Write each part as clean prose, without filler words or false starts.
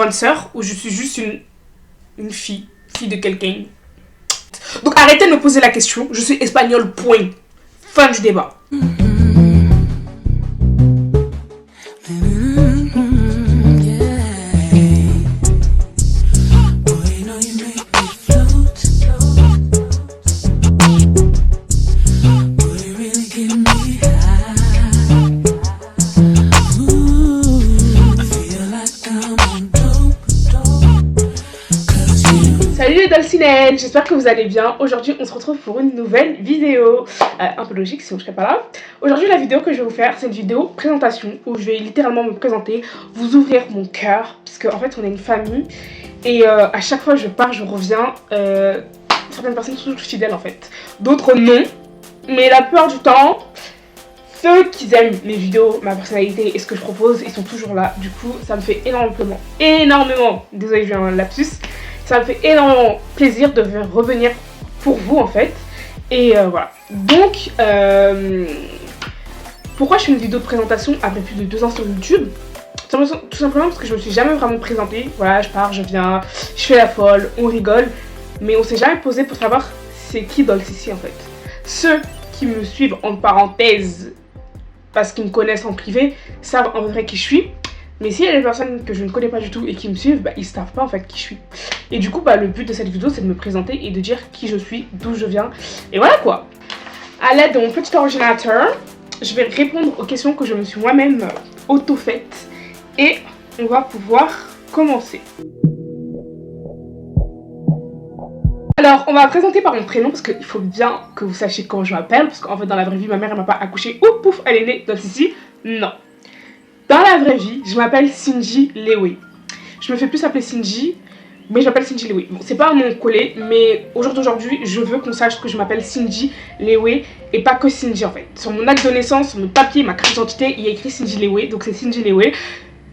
grande sœur ou je suis juste une fille de quelqu'un. Donc arrêtez de me poser la question, je suis espagnole, point. Fin du débat. Salut les Dolcinelles, j'espère que vous allez bien. Aujourd'hui on se retrouve pour une nouvelle vidéo. Un peu logique sinon je serais pas là. Aujourd'hui la vidéo que je vais vous faire c'est une vidéo présentation où je vais littéralement me présenter, vous ouvrir mon cœur. Parce qu'en fait on est une famille et à chaque fois je pars, je reviens. Certaines personnes sont toujours fidèles en fait, d'autres non. Mais la plupart du temps, ceux qui aiment les vidéos, ma personnalité et ce que je propose, ils sont toujours là. Du coup ça me fait énormément, désolé j'ai un lapsus. Ça me fait énormément plaisir de revenir pour vous en fait. Et voilà. Donc, pourquoi je fais une vidéo de présentation après plus de 2 ans sur YouTube? Tout simplement parce que je me suis jamais vraiment présentée. Voilà, je pars, je viens, je fais la folle, on rigole. Mais on s'est jamais posé pour savoir c'est qui Dolcici en fait. Ceux qui me suivent en parenthèse, parce qu'ils me connaissent en privé, savent en vrai qui je suis. Mais s'il y a des personnes que je ne connais pas du tout et qui me suivent, ils ne savent pas en fait qui je suis. Et du coup, le but de cette vidéo, c'est de me présenter et de dire qui je suis, d'où je viens. Et voilà quoi. À l'aide de mon petit ordinateur, je vais répondre aux questions que je me suis moi-même auto-faites. Et on va pouvoir commencer. Alors, on va présenter par mon prénom parce qu'il faut bien que vous sachiez comment je m'appelle. Parce qu'en fait, dans la vraie vie, ma mère, elle m'a pas accouché. Ouh, pouf, elle est née dans ici. Non. Dans la vraie vie, je m'appelle Cindy Lewe. Je me fais plus appeler Cindy, mais je m'appelle Cindy Lewe. Bon, c'est pas un nom collé, mais au jour d'aujourd'hui, je veux qu'on sache que je m'appelle Cindy Lewe et pas que Cindy en fait. Sur mon acte de naissance, sur mon papier, ma carte d'identité, il y a écrit Cindy Lewe, donc c'est Cindy Lewe.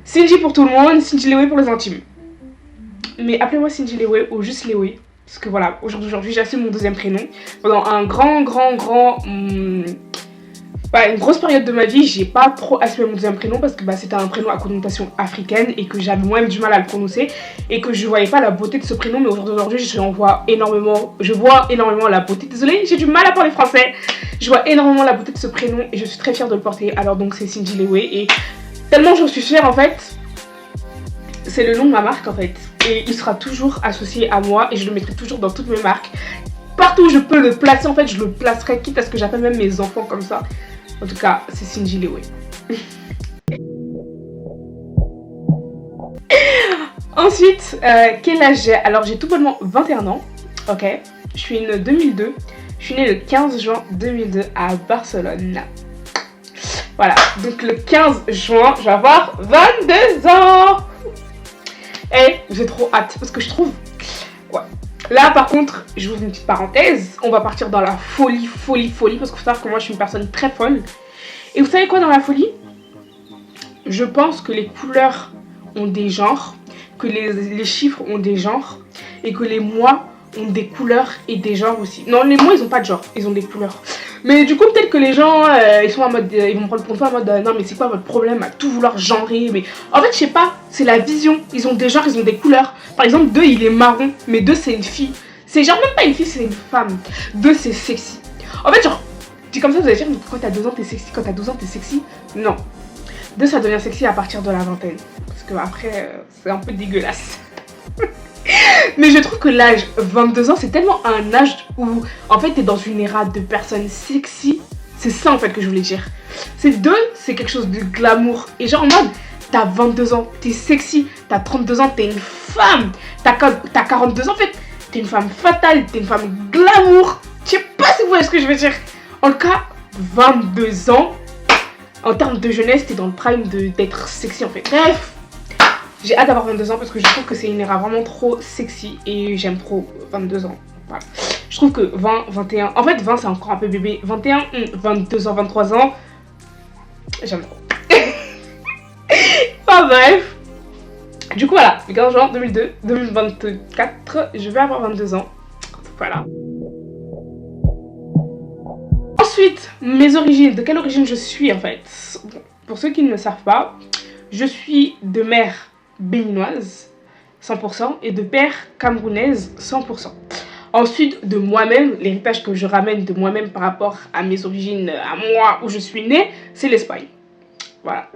Cindy pour tout le monde, Cindy Lewe pour les intimes. Mais appelez-moi Cindy Lewe ou juste Lewe. Parce que voilà, au jour d'aujourd'hui, j'assume mon deuxième prénom. Pendant un une grosse période de ma vie, j'ai pas trop assumé mon deuxième prénom parce que c'était un prénom à connotation africaine et que j'avais moi-même du mal à le prononcer et que je voyais pas la beauté de ce prénom. Mais aujourd'hui, je vois énormément la beauté. Désolée, j'ai du mal à parler français. Je vois énormément la beauté de ce prénom et je suis très fière de le porter. Alors donc c'est Cindy Lewe et tellement j'en suis fière en fait, c'est le nom de ma marque en fait. Et il sera toujours associé à moi et je le mettrai toujours dans toutes mes marques. Partout où je peux le placer en fait, je le placerai quitte à ce que j'appelle même mes enfants comme ça. En tout cas, c'est Cindy Lewe. Ensuite, quel âge j'ai? Alors, j'ai tout bonnement 21 ans. Ok. Je suis une 2002. Je suis née le 15 juin 2002 à Barcelone. Voilà. Donc, le 15 juin, je vais avoir 22 ans. Et j'ai trop hâte parce que je trouve... Ouais. Là par contre, je vous ouvre une petite parenthèse, on va partir dans la folie parce qu'il faut savoir que moi je suis une personne très folle. Et vous savez quoi dans la folie? Je pense que les couleurs ont des genres, que les chiffres ont des genres et que les mois ont des couleurs et des genres aussi. Non, les mois ils ont pas de genre, ils ont des couleurs. Mais du coup peut-être que les gens ils sont en mode, ils vont me prendre pour toi en mode non mais c'est quoi votre problème à tout vouloir genrer? Mais en fait je sais pas, c'est la vision, ils ont des genres, ils ont des couleurs. Par exemple 2 il est marron, mais 2 c'est une fille. C'est genre même pas une fille, c'est une femme. 2 c'est sexy. En fait genre, dit comme ça vous allez dire mais quand t'as 2 ans t'es sexy, quand t'as 12 ans t'es sexy? Non. 2 ça devient sexy à partir de la vingtaine. Parce que après c'est un peu dégueulasse. Mais je trouve que l'âge 22 ans c'est tellement un âge où en fait t'es dans une ère de personnes sexy. C'est ça en fait que je voulais dire. C'est quelque chose de glamour. Et genre en mode t'as 22 ans, t'es sexy. T'as 32 ans, t'es une femme. T'as 42 ans en fait, t'es une femme fatale, t'es une femme glamour. Je sais pas si vous voyez ce que je veux dire. En tout cas 22 ans, en termes de jeunesse t'es dans le prime d'être sexy en fait. Bref. J'ai hâte d'avoir 22 ans parce que je trouve que c'est une ère vraiment trop sexy et j'aime trop 22 ans. Voilà. Je trouve que 20, 21... En fait 20 c'est encore un peu bébé. 21, 22 ans, 23 ans, j'aime trop. Enfin bref. Du coup voilà, le 15 juin 2024, je vais avoir 22 ans. Voilà. Ensuite, mes origines. De quelle origine je suis en fait? Bon, pour ceux qui ne le savent pas, je suis de mère béninoise, 100%, et de père camerounaise, 100%. Ensuite, de moi-même, l'héritage que je ramène de moi-même par rapport à mes origines, à moi, où je suis née, c'est l'Espagne. Voilà.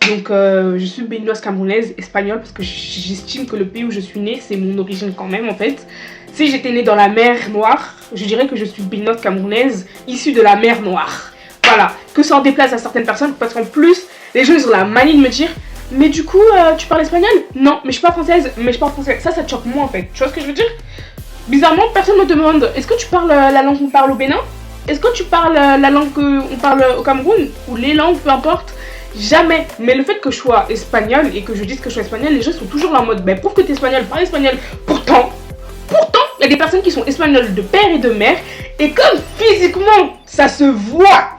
Donc, je suis béninoise camerounaise, espagnole, parce que j'estime que le pays où je suis née, c'est mon origine quand même, en fait. Si j'étais née dans la mer Noire, je dirais que je suis béninoise camerounaise, issue de la mer Noire. Voilà. Que ça en déplace à certaines personnes, parce qu'en plus, les gens, ils ont la manie de me dire, mais du coup, tu parles espagnol? Non, mais je suis pas française, mais je parle français. Ça te choque moi, en fait. Tu vois ce que je veux dire? Bizarrement, personne me demande, est-ce que tu parles la langue qu'on parle au Bénin? Est-ce que tu parles la langue qu'on parle au Cameroun? Ou les langues, peu importe. Jamais. Mais le fait que je sois espagnole et que je dise que je suis espagnole, les gens sont toujours là en mode, ben prouve que t'es espagnole, parle espagnol. Pourtant, il y a des personnes qui sont espagnoles de père et de mère, et comme physiquement, ça se voit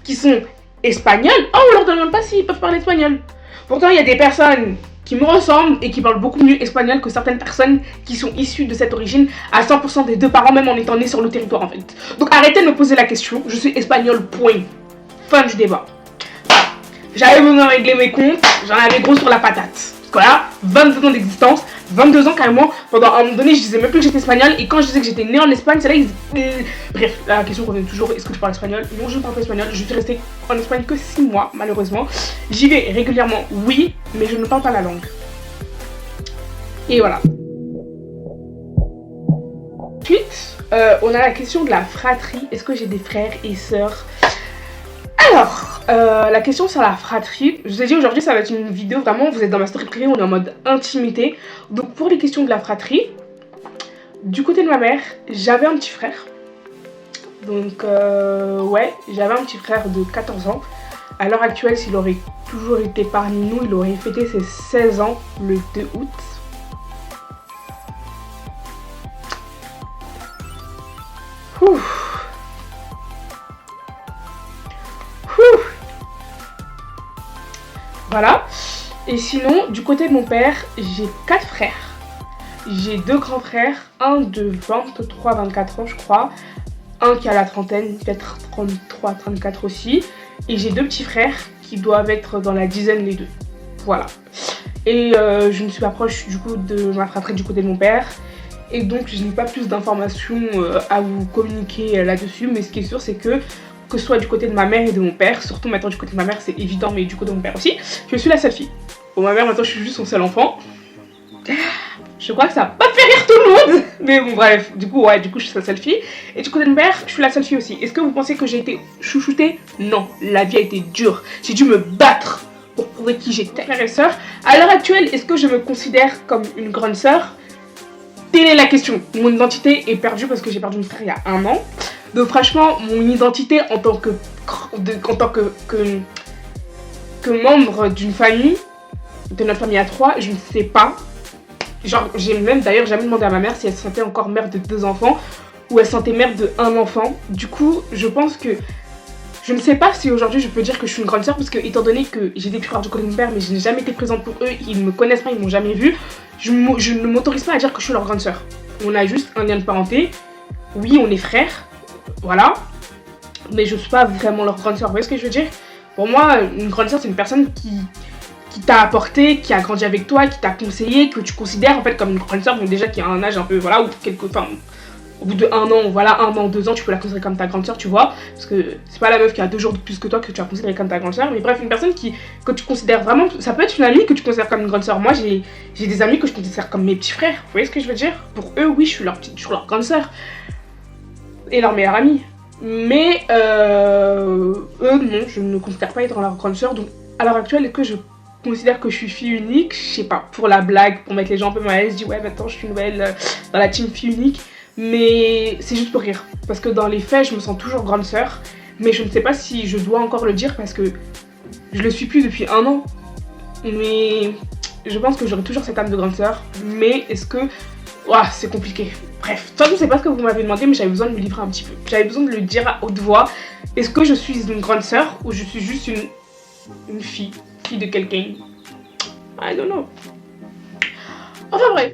qu'ils sont espagnols, oh, on leur demande pas s'ils peuvent parler espagnol. Pourtant, il y a des personnes qui me ressemblent et qui parlent beaucoup mieux espagnol que certaines personnes qui sont issues de cette origine à 100% des deux parents, même en étant nés sur le territoire en fait. Donc arrêtez de me poser la question, je suis espagnole, point. Fin du débat. J'avais besoin de régler mes comptes, j'en avais gros sur la patate. Parce que là, 22 ans d'existence, 22 ans carrément, pendant un moment donné, je disais même plus que j'étais espagnole, et quand je disais que j'étais née en Espagne, c'est là bref, la question revient toujours, est-ce que tu parles espagnol? Non, je ne parle pas espagnol, je suis restée en Espagne que 6 mois, malheureusement. J'y vais régulièrement, oui, mais je ne parle pas la langue. Et voilà. Ensuite, on a la question de la fratrie, est-ce que j'ai des frères et sœurs? Alors, la question sur la fratrie, je vous ai dit aujourd'hui ça va être une vidéo vraiment, vous êtes dans ma story privée, on est en mode intimité. Donc pour les questions de la fratrie, du côté de ma mère, j'avais un petit frère. Donc ouais, j'avais un petit frère de 14 ans. À l'heure actuelle, s'il aurait toujours été parmi nous, il aurait fêté ses 16 ans le 2 août. Ouf. Voilà. Et sinon, du côté de mon père, j'ai 4 frères. J'ai 2 grands frères, un de 23-24 ans je crois, un qui a la trentaine, peut-être 33-34 aussi. Et j'ai 2 petits frères qui doivent être dans la dizaine les deux. Voilà. Et je ne suis pas proche du coup de ma fratrie du côté de mon père. Et donc je n'ai pas plus d'informations à vous communiquer là-dessus. Mais ce qui est sûr c'est que ce soit du côté de ma mère et de mon père, surtout maintenant du côté de ma mère c'est évident, mais du côté de mon père aussi, je suis la seule fille. Bon, ma mère maintenant je suis juste son seul enfant. Je crois que ça va pas faire rire tout le monde, mais bon bref, du coup je suis sa seule fille. Et du côté de mon père, je suis la seule fille aussi. Est-ce que vous pensez que j'ai été chouchoutée? Non, la vie a été dure. J'ai dû me battre pour prouver qui j'étais. Frère et sœur, à l'heure actuelle, est-ce que je me considère comme une grande sœur? Telle est la question. Mon identité est perdue parce que j'ai perdu mon frère il y a 1 an. Donc franchement, mon identité en tant que membre d'une famille, de notre famille à 3, je ne sais pas. Genre, j'ai même d'ailleurs jamais demandé à ma mère si elle se sentait encore mère de 2 enfants ou elle se sentait mère de 1 enfant. Du coup, je pense que je ne sais pas si aujourd'hui je peux dire que je suis une grande sœur, parce que étant donné que j'ai des frères du côté de mon père mais je n'ai jamais été présente pour eux, ils ne me connaissent pas, ils ne m'ont jamais vue, je ne m'autorise pas à dire que je suis leur grande sœur. On a juste un lien de parenté, oui on est frères, voilà, mais je suis pas vraiment leur grande sœur, vous voyez ce que je veux dire? Pour moi, une grande sœur c'est une personne qui t'a apporté, qui a grandi avec toi, qui t'a conseillé, que tu considères en fait comme une grande sœur, donc déjà qui a un âge un peu, voilà, ou au bout de 1 an, voilà, 1 an, 2 ans, tu peux la considérer comme ta grande sœur, tu vois, parce que c'est pas la meuf qui a 2 jours de plus que toi que tu vas considérer comme ta grande sœur, mais bref, une personne que tu considères vraiment, ça peut être une amie que tu considères comme une grande sœur. Moi, j'ai des amis que je considère comme mes petits frères, vous voyez ce que je veux dire? Pour eux, oui, je suis leur grande sœur et leur meilleure amie, mais eux, non, je ne considère pas être leur grande sœur. Donc à l'heure actuelle, est-ce que je considère que je suis fille unique? Je sais pas, pour la blague, pour mettre les gens un peu mal à l'aise, je dis ouais, maintenant je suis nouvelle dans la team fille unique. Mais c'est juste pour rire, parce que dans les faits, je me sens toujours grande sœur, mais je ne sais pas si je dois encore le dire parce que je le suis plus depuis 1 an. Mais je pense que j'aurai toujours cette âme de grande sœur, mais est-ce que... Ouah, c'est compliqué. Bref, de toute façon, c'est pas ce que vous m'avez demandé, mais j'avais besoin de me livrer un petit peu. J'avais besoin de le dire à haute voix. Est-ce que je suis une grande sœur ou je suis juste une fille de quelqu'un? I don't know. Enfin bref.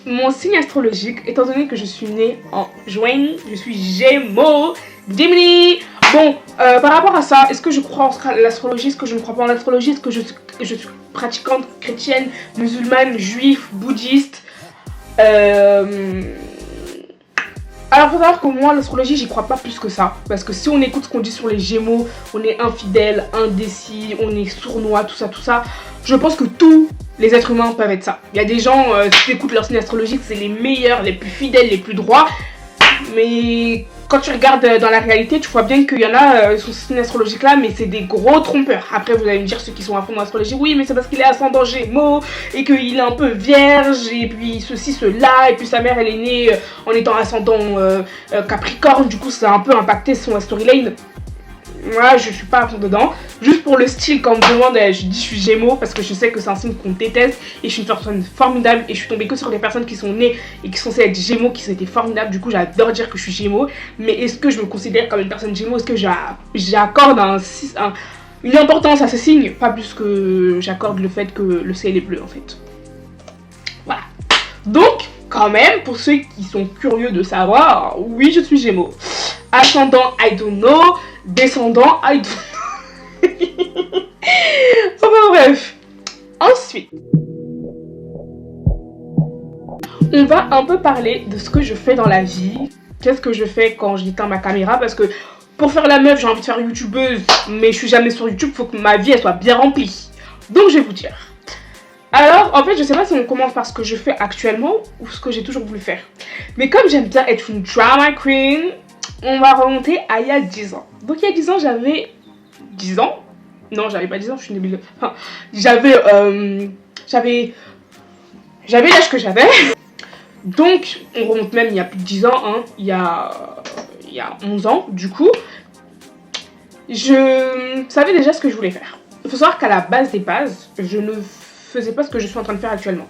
Mon signe astrologique, étant donné que je suis née en juin, je suis Gémeaux, Gemini, Bon, par rapport à ça, est-ce que je crois en l'astrologie? Est-ce que je ne crois pas en l'astrologie? Est-ce que je suis pratiquante chrétienne, musulmane, juif, bouddhiste? Alors, faut savoir que moi, l'astrologie, j'y crois pas plus que ça. Parce que si on écoute ce qu'on dit sur les Gémeaux, on est infidèle, indécis, on est sournois, tout ça. Je pense que tous les êtres humains peuvent être ça. Il y a des gens, si tu écoutes leur signe astrologique, c'est les meilleurs, les plus fidèles, les plus droits. Mais quand tu regardes dans la réalité, tu vois bien qu'il y en a sur ce signe astrologique là, mais c'est des gros trompeurs. Après, vous allez me dire, ceux qui sont à fond dans l'astrologie, oui, mais c'est parce qu'il est ascendant Gémeaux et qu'il est un peu vierge, et puis ceci, cela, et puis sa mère elle est née en étant ascendant Capricorne, du coup ça a un peu impacté son storyline. Moi, je suis pas à fond dedans. Juste pour le style, quand on me demande, je dis je suis Gémeaux parce que je sais que c'est un signe qu'on déteste et je suis une personne formidable et je suis tombée que sur des personnes qui sont nées et qui sont censées être Gémeaux, qui ont été formidables. Du coup, j'adore dire que je suis Gémeaux. Mais est-ce que je me considère comme une personne Gémeaux? Est-ce que j'accorde une importance à ce signe? Pas plus que j'accorde le fait que le ciel est bleu en fait. Voilà. Donc, quand même, pour ceux qui sont curieux de savoir, oui, je suis Gémeaux. Ascendant, I don't know. Descendant, I don't know. Enfin bref. Ensuite, on va un peu parler de ce que je fais dans la vie. Qu'est-ce que je fais quand j'éteins ma caméra? Parce que pour faire la meuf, j'ai envie de faire youtubeuse, mais je suis jamais sur YouTube, faut que ma vie elle soit bien remplie. Donc je vais vous dire. Alors, en fait, je sais pas si on commence par ce que je fais actuellement ou ce que j'ai toujours voulu faire. Mais comme j'aime bien être une drama queen, on va remonter à il y a 10 ans. Donc il y a 10 ans, j'avais 10 ans. Non, j'avais pas 10 ans, je suis débile. Enfin, j'avais l'âge que j'avais. Donc, on remonte même il y a plus de 10 ans, hein. Il y a 11 ans, du coup. Je savais déjà ce que je voulais faire. Il faut savoir qu'à la base des bases, je ne faisais pas ce que je suis en train de faire actuellement.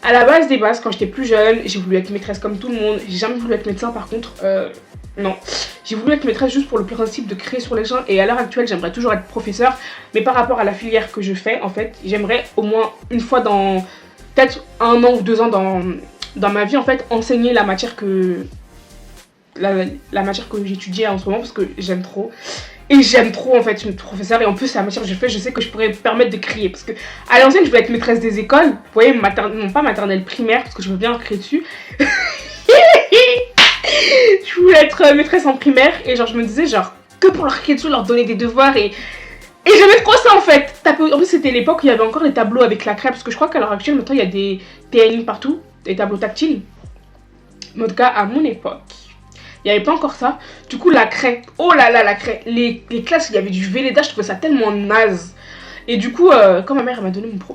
À la base des bases, quand j'étais plus jeune, j'ai voulu être maîtresse comme tout le monde. J'ai jamais voulu être médecin par contre. Non, j'ai voulu être maîtresse juste pour le principe de créer sur les gens et à l'heure actuelle j'aimerais toujours être professeur, mais par rapport à la filière que je fais en fait, j'aimerais au moins une fois dans peut-être 1 an ou 2 ans dans ma vie en fait enseigner la matière que j'étudiais en ce moment parce que j'aime trop. Et j'aime trop en fait une professeure et en plus la matière que je fais, je sais que je pourrais me permettre de crier parce que à l'ancienne je voulais être maîtresse des écoles, vous voyez, non pas maternelle, primaire parce que je veux bien créer dessus. Je voulais être maîtresse en primaire et genre je me disais genre que pour leur crier dessus, leur donner des devoirs et j'aimais trop ça en fait. En plus c'était l'époque où il y avait encore les tableaux avec la craie parce que je crois qu'à l'heure actuelle maintenant il y a des TNI partout, des tableaux tactiles. Mais en tout cas à mon époque, il n'y avait pas encore ça. Du coup la craie, oh là là la craie, les classes il y avait du Velleda, je trouvais ça tellement naze. Et du coup quand ma mère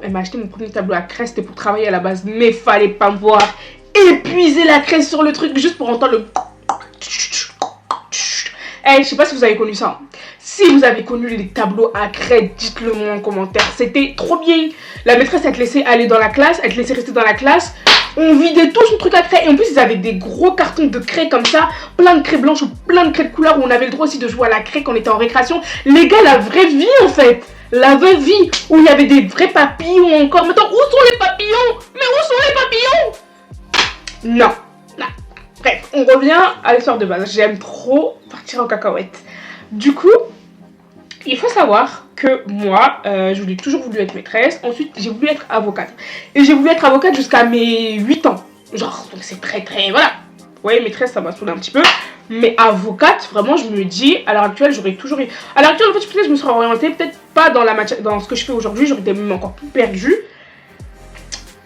elle m'a acheté mon premier tableau à craie, c'était pour travailler à la base, mais fallait pas me voir épuiser la craie sur le truc juste pour entendre le... je sais pas si vous avez connu ça. Si vous avez connu les tableaux à craie, dites-le moi en commentaire. C'était trop bien. La maîtresse, elle te laissait aller dans la classe, elle te laissait rester dans la classe. On vidait tout son truc à craie. Et en plus, ils avaient des gros cartons de craie comme ça, plein de craie blanche ou plein de craie de couleur où on avait le droit aussi de jouer à la craie quand on était en récréation. Les gars, la vraie vie en fait. La vraie vie où il y avait des vrais papillons encore. Mais attends, où sont les papillons? Mais où sont les papillons? Non. Bref, on revient à l'histoire de base. J'aime trop partir en cacahuète. Du coup, il faut savoir que moi, j'ai toujours voulu être maîtresse. Ensuite, j'ai voulu être avocate. Et j'ai voulu être avocate jusqu'à mes 8 ans. Genre, donc c'est très... Voilà. Vous voyez, maîtresse, ça m'a saoulé un petit peu. Mais avocate, vraiment, je me dis, à l'heure actuelle, j'aurais toujours... À l'heure actuelle, en fait, peut-être je me serais orientée, peut-être pas dans ce que je fais aujourd'hui. J'aurais été même encore plus perdue.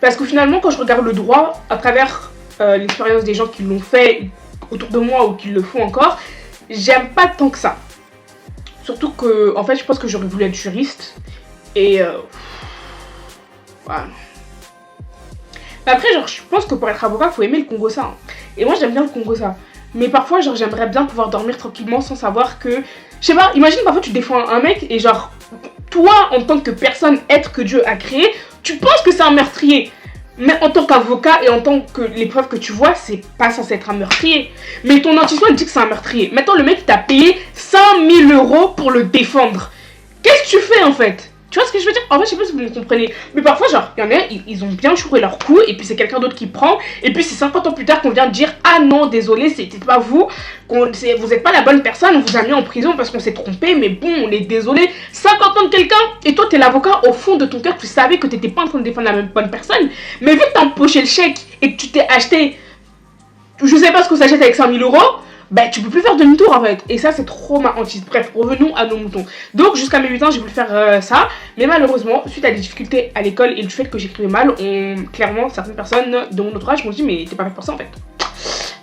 Parce que finalement, quand je regarde le droit, à travers l'expérience des gens qui l'ont fait autour de moi ou qui le font encore, j'aime pas tant que ça. Surtout que, en fait, je pense que j'aurais voulu être juriste. Et voilà. Mais après, genre, je pense que pour être avocat, faut aimer le Congo ça. Hein. Et moi, j'aime bien le Congo ça. Mais parfois, genre, j'aimerais bien pouvoir dormir tranquillement sans savoir que... Je sais pas, imagine parfois tu défends un mec et genre, toi, en tant que personne, être que Dieu a créé, tu penses que c'est un meurtrier. Mais en tant qu'avocat et en tant que les preuves que tu vois, c'est pas censé être un meurtrier. Mais ton intuition dit que c'est un meurtrier. Maintenant, le mec t'a payé 5 000 € pour le défendre. Qu'est-ce que tu fais en fait? Tu vois ce que je veux dire? En fait, je sais pas si vous me comprenez. Mais parfois, genre, il y en a, ils ont bien chouré leur coup. Et puis, c'est quelqu'un d'autre qui prend. Et puis, c'est 50 ans plus tard qu'on vient de dire: ah non, désolé, c'était pas vous. Vous êtes pas la bonne personne. On vous a mis en prison parce qu'on s'est trompé. Mais bon, on est désolé. 50 ans de quelqu'un. Et toi, t'es l'avocat. Au fond de ton cœur, tu savais que t'étais pas en train de défendre la même bonne personne. Mais vu que t'as empoché le chèque et que tu t'es acheté, je sais pas ce qu'on s'achète avec 5000 euros. Bah tu peux plus faire demi-tour en fait. Et ça c'est trop ma hantise. Bref, revenons à nos moutons. Donc jusqu'à mes 8 ans j'ai voulu faire ça. Mais malheureusement, suite à des difficultés à l'école et le fait que j'écrivais mal, clairement certaines personnes de mon entourage m'ont dit: mais t'es pas faite pour ça en fait.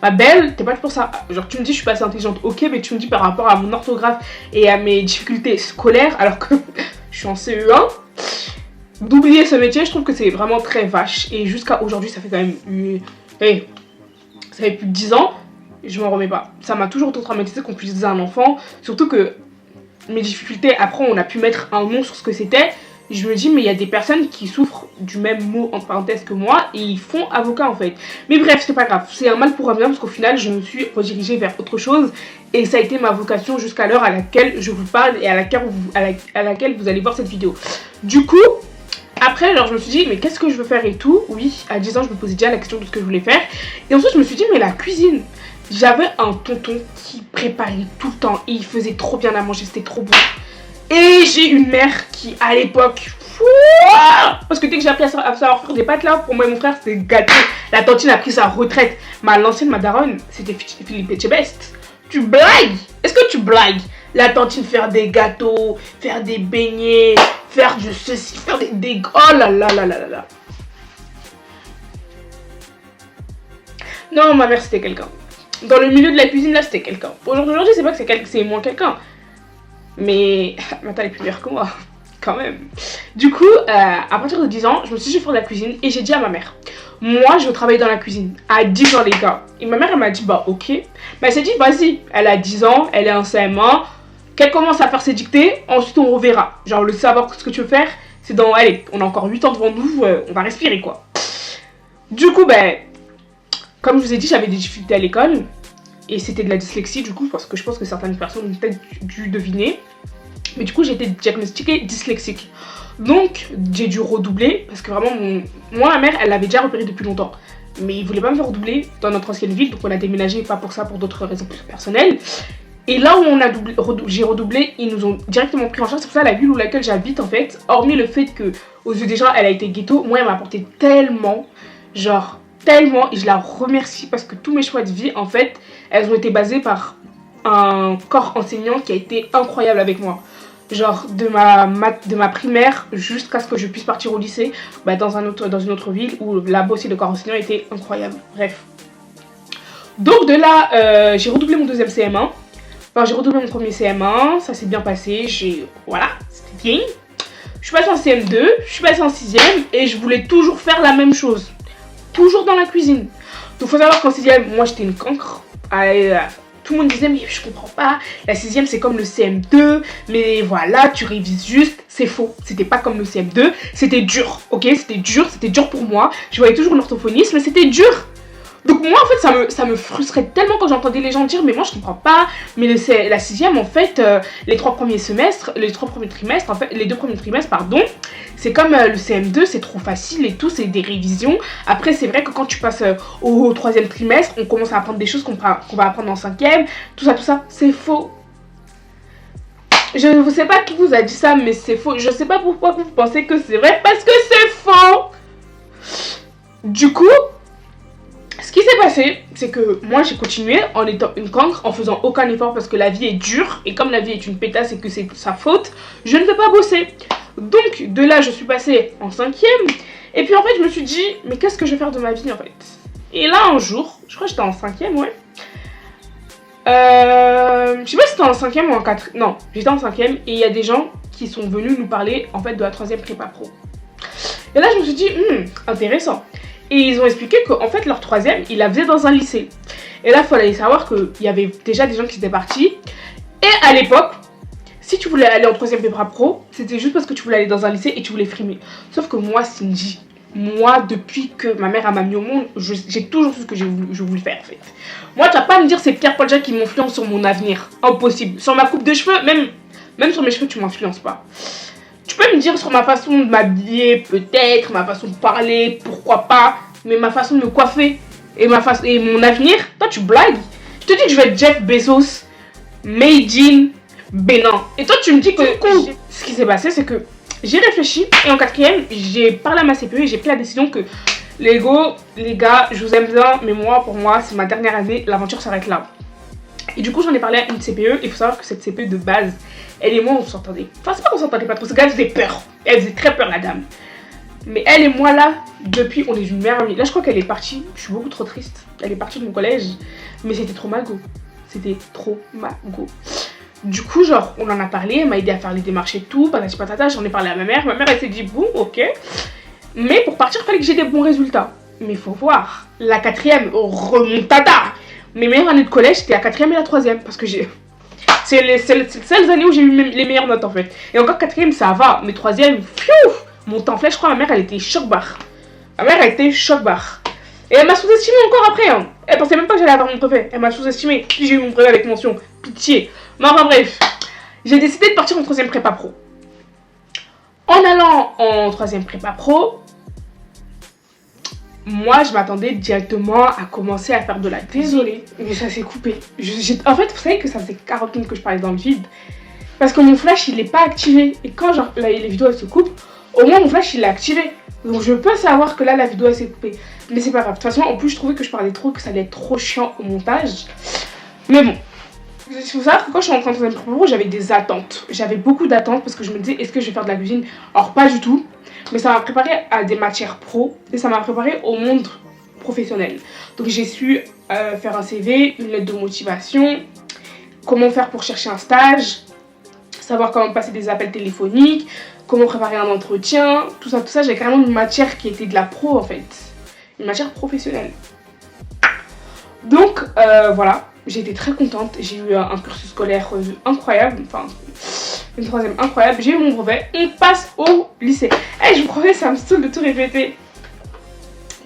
Ma belle, t'es pas faite pour ça. Genre tu me dis je suis pas assez intelligente, ok, mais tu me dis par rapport à mon orthographe et à mes difficultés scolaires alors que je suis en CE1. D'oublier ce métier, je trouve que c'est vraiment très vache. Et jusqu'à aujourd'hui ça fait quand même... ça fait plus de 10 ans. Je m'en remets pas. Ça m'a toujours autant traumatisé qu'on puisse dire à un enfant. Surtout que mes difficultés, après on a pu mettre un nom sur ce que c'était. Je me dis mais il y a des personnes qui souffrent du même mot entre parenthèses que moi et ils font avocat en fait. Mais bref, c'est pas grave. C'est un mal pour un bien parce qu'au final je me suis redirigée vers autre chose. Et ça a été ma vocation jusqu'à l'heure à laquelle je vous parle et à laquelle vous allez voir cette vidéo. Du coup... Après, alors je me suis dit, mais qu'est-ce que je veux faire et tout. Oui, à 10 ans, je me posais déjà la question de ce que je voulais faire. Et ensuite, je me suis dit, mais la cuisine. J'avais un tonton qui préparait tout le temps et il faisait trop bien à manger, c'était trop bon. Et j'ai une mère qui, à l'époque, parce que dès que j'ai appris à savoir faire des pâtes là, pour moi et mon frère, c'était gâté. La tantine a pris sa retraite. L'ancienne, ma daronne, c'était Philippe Etchebest. Tu blagues? Est-ce que tu blagues? La tantine, faire des gâteaux, faire des beignets, faire du ceci, faire des... Oh là là là là là. Non, ma mère, c'était quelqu'un. Dans le milieu de la cuisine, là, c'était quelqu'un. Aujourd'hui, c'est pas que c'est moins quelqu'un. Mais maintenant, elle est plus meilleure que moi. Quand même. Du coup, à partir de 10 ans, je me suis dit, je vais faire de la cuisine. Et j'ai dit à ma mère, moi, je veux travailler dans la cuisine. À 10 ans, les gars. Et ma mère, elle m'a dit, bah, ok. Mais elle s'est dit, vas-y. Elle a 10 ans, elle est en CM1. Qu'elle commence à faire ses dictées, ensuite on reverra. Genre, le savoir ce que tu veux faire, c'est dans... Allez, on a encore 8 ans devant nous, on va respirer, quoi. Du coup, ben... Comme je vous ai dit, j'avais des difficultés à l'école. Et c'était de la dyslexie, du coup, parce que je pense que certaines personnes ont peut-être dû deviner. Mais du coup, j'ai été diagnostiquée dyslexique. Donc, j'ai dû redoubler, parce que vraiment, moi, ma mère, elle l'avait déjà repéré depuis longtemps. Mais ils voulaient pas me faire redoubler dans notre ancienne ville, donc on a déménagé, pas pour ça, pour d'autres raisons plus personnelles. Et là où j'ai redoublé, ils nous ont directement pris en charge. C'est pour ça la ville où laquelle j'habite en fait, hormis le fait que aux yeux des gens elle a été ghetto, moi elle m'a apporté tellement, genre tellement, et je la remercie parce que tous mes choix de vie en fait, elles ont été basées par un corps enseignant qui a été incroyable avec moi. Genre de ma primaire jusqu'à ce que je puisse partir au lycée, bah, dans une autre ville où là-bas aussi le corps enseignant était incroyable. Bref. Donc de là, j'ai redoublé mon deuxième CM1. Alors j'ai redoublé mon premier CM1, ça s'est bien passé, voilà, c'était bien. Je suis passée en CM2, je suis passée en 6ème et je voulais toujours faire la même chose. Toujours dans la cuisine. Donc faut savoir qu'en 6ème, moi j'étais une cancre. Tout le monde disait mais je comprends pas, la 6ème c'est comme le CM2, mais voilà, tu révises juste. C'est faux, c'était pas comme le CM2, c'était dur, ok? C'était dur pour moi. Je voyais toujours l'orthophonisme, mais c'était dur. Donc moi en fait ça me frustrait tellement quand j'entendais les gens dire mais moi je comprends pas, mais la 6ème en fait les 2 premiers trimestres pardon, c'est comme le CM2, c'est trop facile et tout, c'est des révisions. Après c'est vrai que quand tu passes au 3e trimestre, on commence à apprendre des choses qu'on va apprendre en 5ème, tout ça, c'est faux. Je ne sais pas qui vous a dit ça mais c'est faux, je sais pas pourquoi vous pensez que c'est vrai parce que c'est faux. Du coup, ce qui s'est passé, c'est que moi j'ai continué en étant une cancre, en faisant aucun effort parce que la vie est dure. Et comme la vie est une pétasse et que c'est sa faute, je ne vais pas bosser. Donc de là je suis passée en 5ème. Et puis en fait je me suis dit, mais qu'est-ce que je vais faire de ma vie en fait? Et là un jour, je crois que j'étais en 5ème, ouais. Je sais pas si c'était en 5ème ou en 4ème. Non, j'étais en 5ème et il y a des gens qui sont venus nous parler en fait de la 3ème prépa pro. Et là je me suis dit, intéressant. Et ils ont expliqué qu'en fait leur 3ème, ils la faisaient dans un lycée. Et là il fallait savoir qu'il y avait déjà des gens qui étaient partis. Et à l'époque, si tu voulais aller en 3ème prépa pro, c'était juste parce que tu voulais aller dans un lycée et tu voulais frimer. Sauf que moi Cindy, moi depuis que ma mère m'a mis au monde, j'ai toujours su ce que je voulais faire en fait. Moi tu vas pas me dire c'est Pierre Paul Jacques qui m'influence sur mon avenir. Impossible. Sur ma coupe de cheveux, même sur mes cheveux tu m'influences pas. Tu peux pouvez me dire sur ma façon de m'habiller, peut-être, ma façon de parler, pourquoi pas, mais ma façon de me coiffer et mon avenir, toi tu blagues. Je te dis que je vais être Jeff Bezos, made in Bénin. Et toi tu me dis que ce qui s'est passé, c'est que j'ai réfléchi et en quatrième, j'ai parlé à ma CPE et j'ai pris la décision que les gars, je vous aime bien, mais moi, pour moi, c'est ma dernière année, l'aventure s'arrête là. Et du coup, j'en ai parlé à une CPE, et il faut savoir que cette CPE de base, elle et moi, on s'entendait. Enfin, c'est pas qu'on s'entendait pas trop, c'est qu'elle faisait peur. Elle faisait très peur, la dame. Mais elle et moi, là, depuis, on est une meilleure amie. Là, je crois qu'elle est partie, je suis beaucoup trop triste. Elle est partie de mon collège, mais c'était trop mago. C'était trop mago. Du coup, genre, on en a parlé, elle m'a aidé à faire les démarches et tout, patati patata, j'en ai parlé à ma mère. Ma mère, elle s'est dit, bon, ok. Mais pour partir, il fallait que j'ai des bons résultats. Mais il faut voir, la quatrième, remontada. Mes meilleures années de collège, c'était la quatrième et la troisième. Parce que c'est les seules années où j'ai eu les meilleures notes en fait. Et encore quatrième, ça va. Mais troisième, pfiou, mon temps flèche, je crois, ma mère, elle était choc-barre. Ma mère, elle était choc-barre. Et elle m'a sous-estimé encore après. Hein. Elle pensait même pas que j'allais avoir mon brevet. Elle m'a sous-estimé. Puis j'ai eu mon brevet avec mention. Pitié. Mais enfin bref, j'ai décidé de partir en troisième prépa pro. En allant en troisième prépa pro, moi, je m'attendais directement à commencer à faire de la... Désolée, mais ça s'est coupé. En fait, vous savez que ça faisait 40 minutes que je parlais dans le vide. Parce que mon flash, il n'est pas activé. Et quand genre, là, les vidéos, elles se coupent, au moins mon flash, il est activé. Donc je peux savoir que là, la vidéo, elle s'est coupée. Mais c'est pas grave. De toute façon, en plus, je trouvais que je parlais trop, que ça allait être trop chiant au montage. Mais bon. Il faut savoir que quand je suis rentrée en troisième prépa pro, j'avais des attentes. J'avais beaucoup d'attentes parce que je me disais, est-ce que je vais faire de la cuisine? Alors, pas du tout. Mais ça m'a préparé à des matières pro et ça m'a préparé au monde professionnel. Donc j'ai su faire un CV, une lettre de motivation, comment faire pour chercher un stage, savoir comment passer des appels téléphoniques, comment préparer un entretien, tout ça. J'ai carrément une matière qui était de la pro en fait, une matière professionnelle. Donc voilà, j'ai été très contente, j'ai eu un cursus scolaire incroyable, enfin... une troisième incroyable, j'ai eu mon brevet, on passe au lycée. Eh, je vous promets, ça me saoule de tout répéter.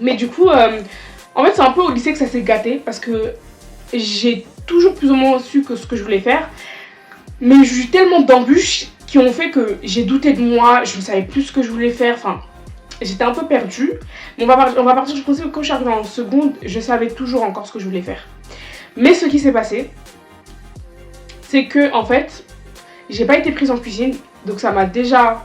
Mais du coup, en fait, c'est un peu au lycée que ça s'est gâté parce que j'ai toujours plus ou moins su que ce que je voulais faire. Mais j'ai eu tellement d'embûches qui ont fait que j'ai douté de moi, je ne savais plus ce que je voulais faire, enfin, j'étais un peu perdue. Mais on va partir du principe que quand je suis arrivée en seconde, je savais toujours encore ce que je voulais faire. Mais ce qui s'est passé, c'est que, en fait, j'ai pas été prise en cuisine, donc ça m'a déjà...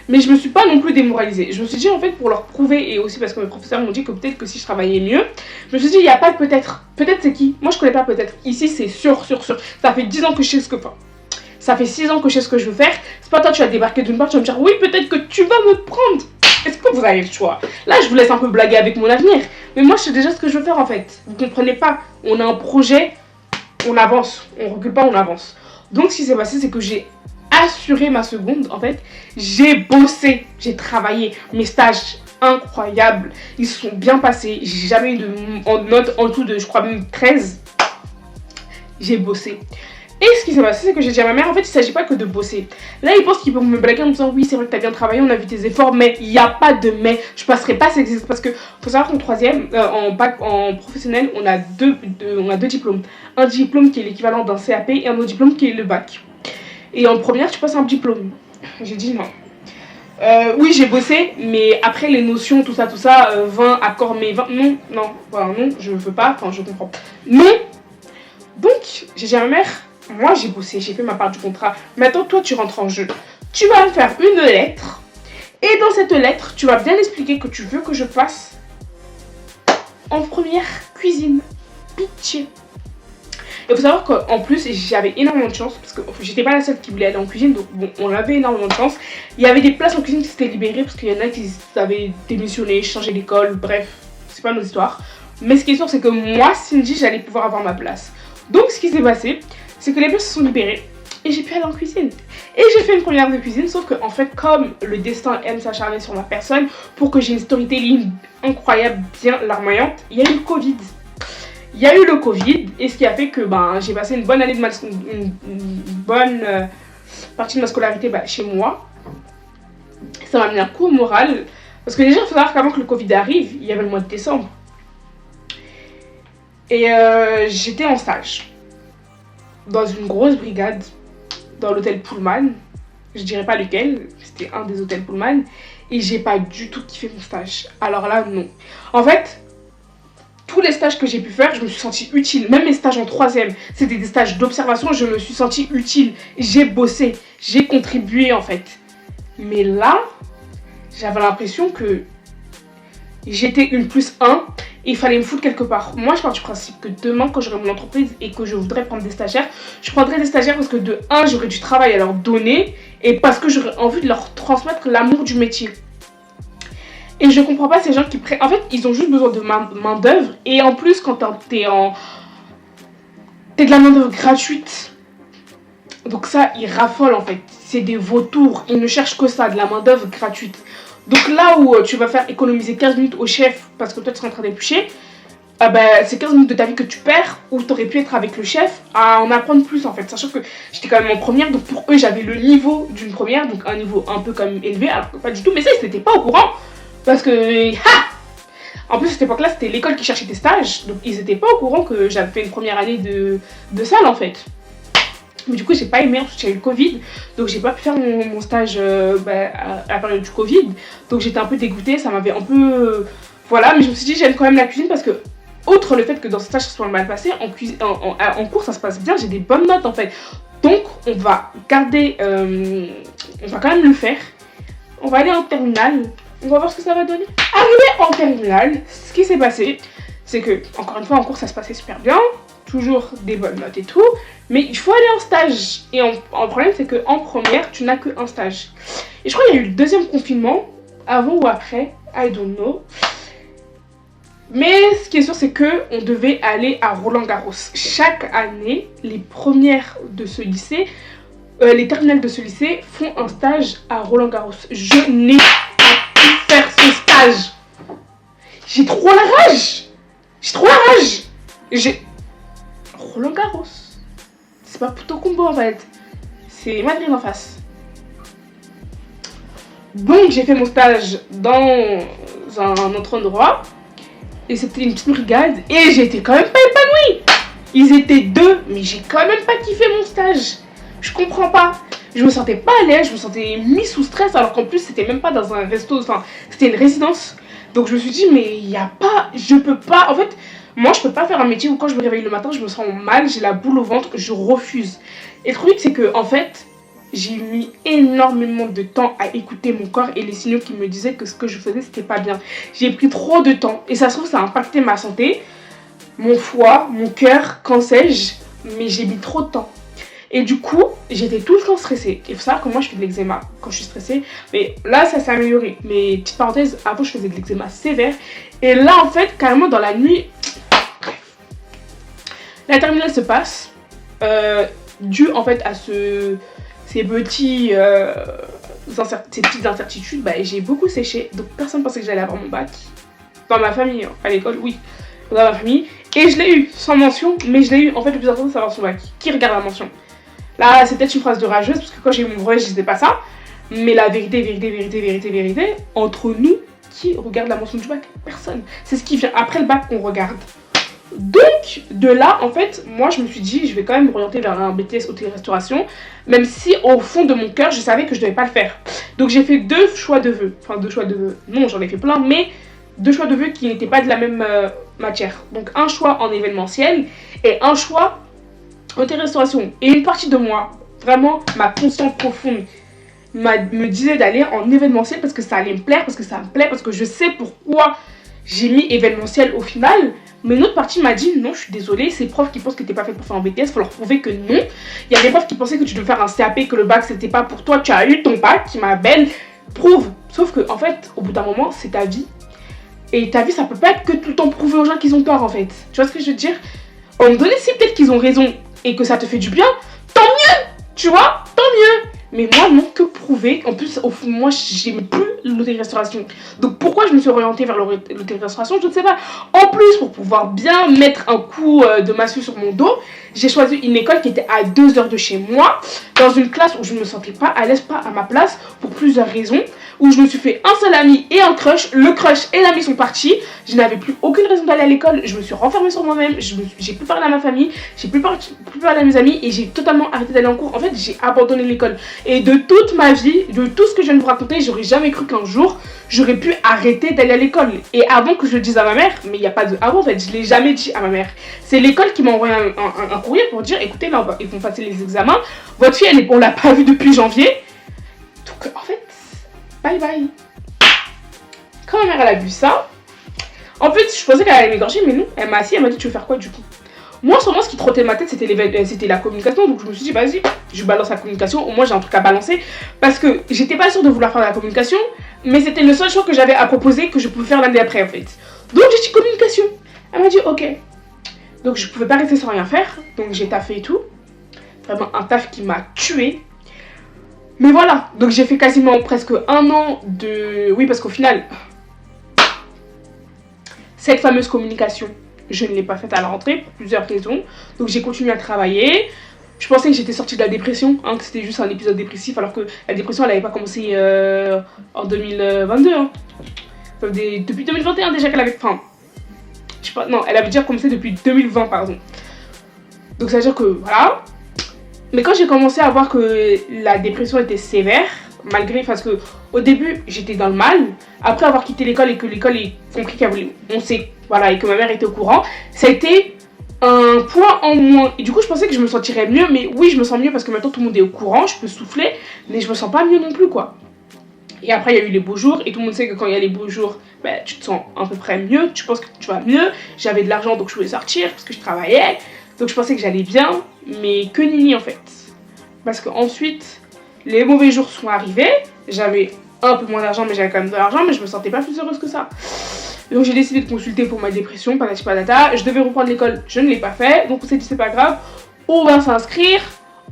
Mais je me suis pas non plus démoralisée. Je me suis dit en fait pour leur prouver et aussi parce que mes professeurs m'ont dit que peut-être que si je travaillais mieux, je me suis dit il n'y a pas de peut-être. Peut-être c'est qui? Moi je connais pas peut-être. Ici c'est sûr. Ça fait 10 ans que je sais ce que... Enfin, ça fait 6 ans que je sais ce que je veux faire. C'est pas toi tu vas débarquer d'une part, tu vas me dire oui peut-être que tu vas me prendre. Est-ce que vous avez le choix? Là je vous laisse un peu blaguer avec mon avenir. Mais moi je sais déjà ce que je veux faire en fait. Vous comprenez pas? On a un projet, on avance. On recule pas, on avance. Donc ce qui s'est passé c'est que j'ai assuré ma seconde en fait. J'ai bossé, j'ai travaillé, mes stages incroyables, ils se sont bien passés, j'ai jamais eu de note en dessous de je crois même 13. J'ai bossé. Et ce qui s'est passé c'est que j'ai dit à ma mère en fait il s'agit pas que de bosser. Là ils pensent qu'ils peuvent me blaguer en me disant oui c'est vrai que t'as bien travaillé, on a vu tes efforts mais il n'y a pas de mais. Je passerai pas ces exercices parce que faut savoir qu'en troisième, en professionnel on a deux diplômes. Un diplôme qui est l'équivalent d'un CAP et un autre diplôme qui est le bac. Et en première, tu passes un diplôme. J'ai dit non. Oui, j'ai bossé, mais après les notions, tout ça, 20 accords, mais 20, non, je veux pas, enfin, je comprends. Mais, donc, j'ai dit à ma mère, moi j'ai bossé, j'ai fait ma part du contrat. Maintenant, toi, tu rentres en jeu. Tu vas me faire une lettre, et dans cette lettre, tu vas bien expliquer que tu veux que je passe en première cuisine. Pitié. Il faut savoir qu'en plus j'avais énormément de chance parce que j'étais pas la seule qui voulait aller en cuisine, donc bon on avait énormément de chance. Il y avait des places en cuisine qui s'étaient libérées parce qu'il y en a qui avaient démissionné, changé d'école, bref, c'est pas notre histoire. Mais ce qui est sûr c'est que moi Cindy j'allais pouvoir avoir ma place. Donc ce qui s'est passé c'est que les places se sont libérées et j'ai pu aller en cuisine. Et j'ai fait une première de cuisine, sauf que en fait comme le destin aime s'acharner sur ma personne pour que j'ai une storytelling incroyable, bien larmoyante, il y a eu le Covid. Il y a eu le Covid et ce qui a fait que j'ai passé une bonne année une bonne partie de ma scolarité chez moi. Ça m'a mis un coup au moral parce que déjà il faut savoir qu'avant que le Covid arrive, il y avait le mois de décembre. Et j'étais en stage dans une grosse brigade dans l'hôtel Pullman. je dirais pas lequel, c'était un des hôtels Pullman, et j'ai pas du tout kiffé mon stage. Alors là, non. En fait, tous les stages que j'ai pu faire, je me suis sentie utile. Même mes stages en troisième, c'était des stages d'observation, je me suis sentie utile. J'ai bossé, j'ai contribué en fait. Mais là, j'avais l'impression que j'étais une plus un et il fallait me foutre quelque part. Moi, je pars du principe que demain, quand j'aurai mon entreprise et que je voudrais prendre des stagiaires, je prendrai des stagiaires parce que de un, j'aurai du travail à leur donner et parce que j'aurais envie de leur transmettre l'amour du métier. Et je comprends pas ces gens qui prennent... En fait, ils ont juste besoin de main d'œuvre. Et en plus, quand t'es de la main d'œuvre gratuite. Donc ça, ils raffolent en fait. C'est des vautours. Ils ne cherchent que ça, de la main d'œuvre gratuite. Donc là où tu vas faire économiser 15 minutes au chef parce que toi tu seras en train d'éplucher, c'est 15 minutes de ta vie que tu perds, où tu aurais pu être avec le chef à en apprendre plus en fait. Sachant que j'étais quand même en première, donc pour eux j'avais le niveau d'une première, donc un niveau un peu quand même élevé, alors que pas du tout. Mais ça, ils n'étaient pas au courant. Parce que, en plus, à cette époque-là, c'était l'école qui cherchait des stages. Donc, ils n'étaient pas au courant que j'avais fait une première année de salle, en fait. Mais du coup, j'ai pas aimé, parce que j'ai eu le Covid. Donc, j'ai pas pu faire mon stage à la période du Covid. Donc, j'étais un peu dégoûtée. Ça m'avait un peu... voilà, mais je me suis dit, j'aime quand même la cuisine parce que, outre le fait que dans ce stage, ça soit mal passé, en cours, ça se passe bien. J'ai des bonnes notes, en fait. Donc, on va garder... on va quand même le faire. On va aller en terminale. On va voir ce que ça va donner. Arrivé en terminale, ce qui s'est passé, c'est que, encore une fois, en cours, ça se passait super bien. Toujours des bonnes notes et tout. Mais il faut aller en stage. Et le problème, c'est qu'en première, tu n'as qu'un stage. Et je crois qu'il y a eu le deuxième confinement, avant ou après, I don't know. Mais ce qui est sûr, c'est qu'on devait aller à Roland-Garros. Chaque année, les premières de ce lycée, les terminales de ce lycée font un stage à Roland-Garros. Je n'ai faire ce stage. J'ai trop la rage. Roland Garros. C'est pas Tokumbo en fait. C'est Madrid en face. Donc j'ai fait mon stage dans un autre endroit. Et c'était une petite brigade. Et j'étais quand même pas épanouie. Ils étaient deux, mais j'ai quand même pas kiffé mon stage. Je comprends pas. Je me sentais pas à l'aise, je me sentais mis sous stress alors qu'en plus c'était même pas dans un resto, enfin c'était une résidence. Donc je me suis dit mais il y a pas, je peux pas, en fait moi je peux pas faire un métier où quand je me réveille le matin je me sens mal, j'ai la boule au ventre, je refuse. Et le truc c'est que en fait j'ai mis énormément de temps à écouter mon corps et les signaux qui me disaient que ce que je faisais c'était pas bien. J'ai pris trop de temps et ça se trouve ça a impacté ma santé, mon foie, mon cœur, qu'en sais-je, mais j'ai mis trop de temps. Et du coup, j'étais tout le temps stressée. Il faut savoir que moi, je fais de l'eczéma quand je suis stressée. Mais là, ça s'est amélioré. Mais petite parenthèse, avant, je faisais de l'eczéma sévère. Et là, en fait, carrément, dans la nuit... Bref. La terminale se passe. Dû, en fait, à ces petites incertitudes, j'ai beaucoup séché. Donc, personne ne pensait que j'allais avoir mon bac. Dans ma famille, à l'école, oui. Dans ma famille. Et je l'ai eu, sans mention. Mais je l'ai eu, en fait, le plus important, c'est d'avoir son bac. Qui regarde la mention ? Là, c'est peut-être une phrase de rageuse, parce que quand j'ai eu mon brevet, je disais pas ça. Mais la vérité, entre nous, qui regarde la mention du bac ? Personne. C'est ce qui vient après le bac qu'on regarde. Donc, de là, en fait, moi, je me suis dit, je vais quand même m'orienter vers un BTS hôtellerie-restauration, même si, au fond de mon cœur, je savais que je devais pas le faire. Donc, j'ai fait 2 choix de vœux. Enfin, 2 choix de vœux. Non, j'en ai fait plein, mais 2 choix de vœux qui n'étaient pas de la même matière. Donc, un choix en événementiel et un choix hôtellerie-restauration. Et une partie de moi, vraiment, ma conscience profonde, me disait d'aller en événementiel parce que ça allait me plaire, parce que ça me plaît, parce que je sais pourquoi j'ai mis événementiel au final. Mais une autre partie m'a dit non, je suis désolée, ces profs qui pensent que t'es pas fait pour faire un BTS, faut leur prouver que non. Il y a des profs qui pensaient que tu devais faire un CAP, que le bac c'était pas pour toi, tu as eu ton bac, qui m'a belle, prouve. Sauf que en fait, au bout d'un moment, c'est ta vie. Et ta vie, ça peut pas être que tout le temps prouver aux gens qu'ils ont tort en fait. Tu vois ce que je veux dire ? À un moment donné, si peut-être qu'ils ont raison et que ça te fait du bien, tant mieux, tu vois, tant mieux. Mais moi, non, que prouver. En plus, au fond, moi, j'aime plus l'hôtellerie-restauration. Donc, pourquoi je me suis orientée vers l'hôtellerie-restauration, je ne sais pas. En plus, pour pouvoir bien mettre un coup de massue sur mon dos, j'ai choisi une école qui était à 2 heures de chez moi, dans une classe où je ne me sentais pas à l'aise, pas à ma place, pour plusieurs raisons, où je me suis fait un seul ami et un crush. Le crush et l'ami sont partis. Je n'avais plus aucune raison d'aller à l'école. Je me suis renfermée sur moi-même. J'ai plus parlé à ma famille. J'ai plus parlé à mes amis. Et j'ai totalement arrêté d'aller en cours. En fait, j'ai abandonné l'école. Et de toute ma vie, de tout ce que je viens de vous raconter, j'aurais jamais cru qu'un jour, j'aurais pu arrêter d'aller à l'école. Et avant que je le dise à ma mère, mais il n'y a pas de avant en fait, je l'ai jamais dit à ma mère. C'est l'école qui m'a envoyé un courrier pour dire, écoutez, là, ils vont passer les examens. Votre fille, on l'a pas vue depuis janvier. Donc, en fait, bye bye. Quand ma mère, elle a vu ça, en fait, je pensais qu'elle allait m'égorger, mais non. Elle m'a assis, elle m'a dit, tu veux faire quoi du coup? Moi, en ce moment, ce qui trottait ma tête, c'était la communication. Donc, je me suis dit, vas-y, je balance la communication. Au moins, j'ai un truc à balancer. Parce que j'étais pas sûre de vouloir faire la communication. Mais c'était le seul choix que j'avais à proposer que je pouvais faire l'année après, en fait. Donc, j'ai dit communication. Elle m'a dit, ok. Donc, je pouvais pas rester sans rien faire. Donc, j'ai taffé et tout. Vraiment, un taf qui m'a tuée. Mais voilà. Donc, j'ai fait quasiment presque un an de... Oui, parce qu'au final... Cette fameuse communication, je ne l'ai pas faite à la rentrée pour plusieurs raisons. Donc j'ai continué à travailler. Je pensais que j'étais sortie de la dépression, hein, que c'était juste un épisode dépressif, alors que la dépression, elle n'avait pas commencé en 2022. Hein. Depuis 2021 déjà qu'elle avait... Enfin, je sais pas, non, elle avait déjà commencé depuis 2020, pardon. Donc ça veut dire que, voilà. Mais quand j'ai commencé à voir que la dépression était sévère, malgré, parce que au début j'étais dans le mal, après avoir quitté l'école et que l'école ait compris qu'elle voulait, on sait, voilà, et que ma mère était au courant, ça a été un point en moins. Et du coup je pensais que je me sentirais mieux, mais oui je me sens mieux parce que maintenant tout le monde est au courant, je peux souffler, mais je me sens pas mieux non plus quoi. Et après il y a eu les beaux jours, et tout le monde sait que quand il y a les beaux jours, ben, tu te sens à peu près mieux, tu penses que tu vas mieux. J'avais de l'argent donc je pouvais sortir parce que je travaillais, donc je pensais que j'allais bien, mais que nini en fait. Parce que ensuite les mauvais jours sont arrivés, j'avais un peu moins d'argent mais j'avais quand même de l'argent, mais je me sentais pas plus heureuse que ça. Donc j'ai décidé de consulter pour ma dépression, patati patata. Je devais reprendre l'école, je ne l'ai pas fait, donc on s'est dit c'est pas grave, on va s'inscrire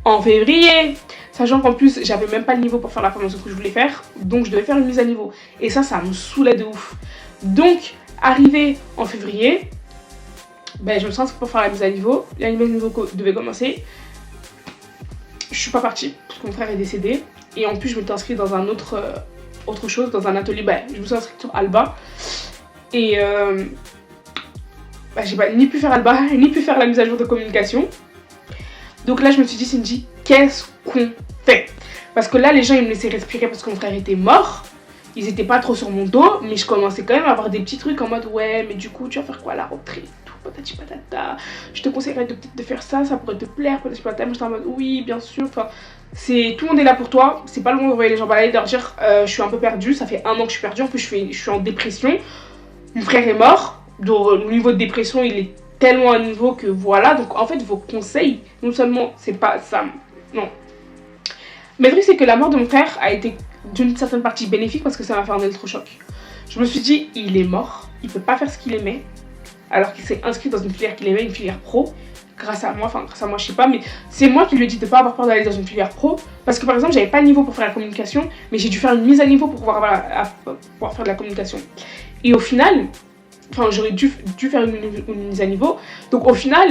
en février. Sachant qu'en plus j'avais même pas le niveau pour faire la formation que je voulais faire, donc je devais faire une mise à niveau. Et ça me saoulait de ouf. Donc arrivé en février, ben, je me suis inscrite pour faire la mise à niveau. La mise à niveau devait commencer. Je suis pas partie parce que mon frère est décédé. Et en plus je m'étais inscrite dans un autre chose, dans un atelier. Bah, je me suis inscrite sur Alba. Et bah, j'ai pas ni pu faire Alba, ni pu faire la mise à jour de communication. Donc là je me suis dit, Cindy, qu'est-ce qu'on fait? Parce que là les gens ils me laissaient respirer parce que mon frère était mort. Ils étaient pas trop sur mon dos, mais je commençais quand même à avoir des petits trucs en mode ouais, mais du coup tu vas faire quoi à la rentrée, tout patati patata. Je te conseillerais peut-être de faire ça, ça pourrait te plaire, patati patata. Moi j'étais en mode oui, bien sûr. Enfin, c'est tout le monde est là pour toi. C'est pas le moment d'envoyer les gens balader, de leur dire je suis un peu perdue, ça fait un an que je suis perdue. En plus je suis en dépression. Mon frère est mort, donc le niveau de dépression il est tellement à un niveau que voilà. Donc en fait vos conseils, non seulement c'est pas ça, non. Mais le truc c'est que la mort de mon frère a été d'une certaine partie bénéfique parce que ça m'a fait un électrochoc. Je me suis dit, il est mort, il peut pas faire ce qu'il aimait, alors qu'il s'est inscrit dans une filière qu'il aimait, une filière pro, grâce à moi, je sais pas, mais c'est moi qui lui ai dit de pas avoir peur d'aller dans une filière pro, parce que par exemple, j'avais pas le niveau pour faire la communication, mais j'ai dû faire une mise à niveau pour pouvoir, voilà, pouvoir faire de la communication. Et au final, enfin, j'aurais dû faire une mise à niveau, donc au final,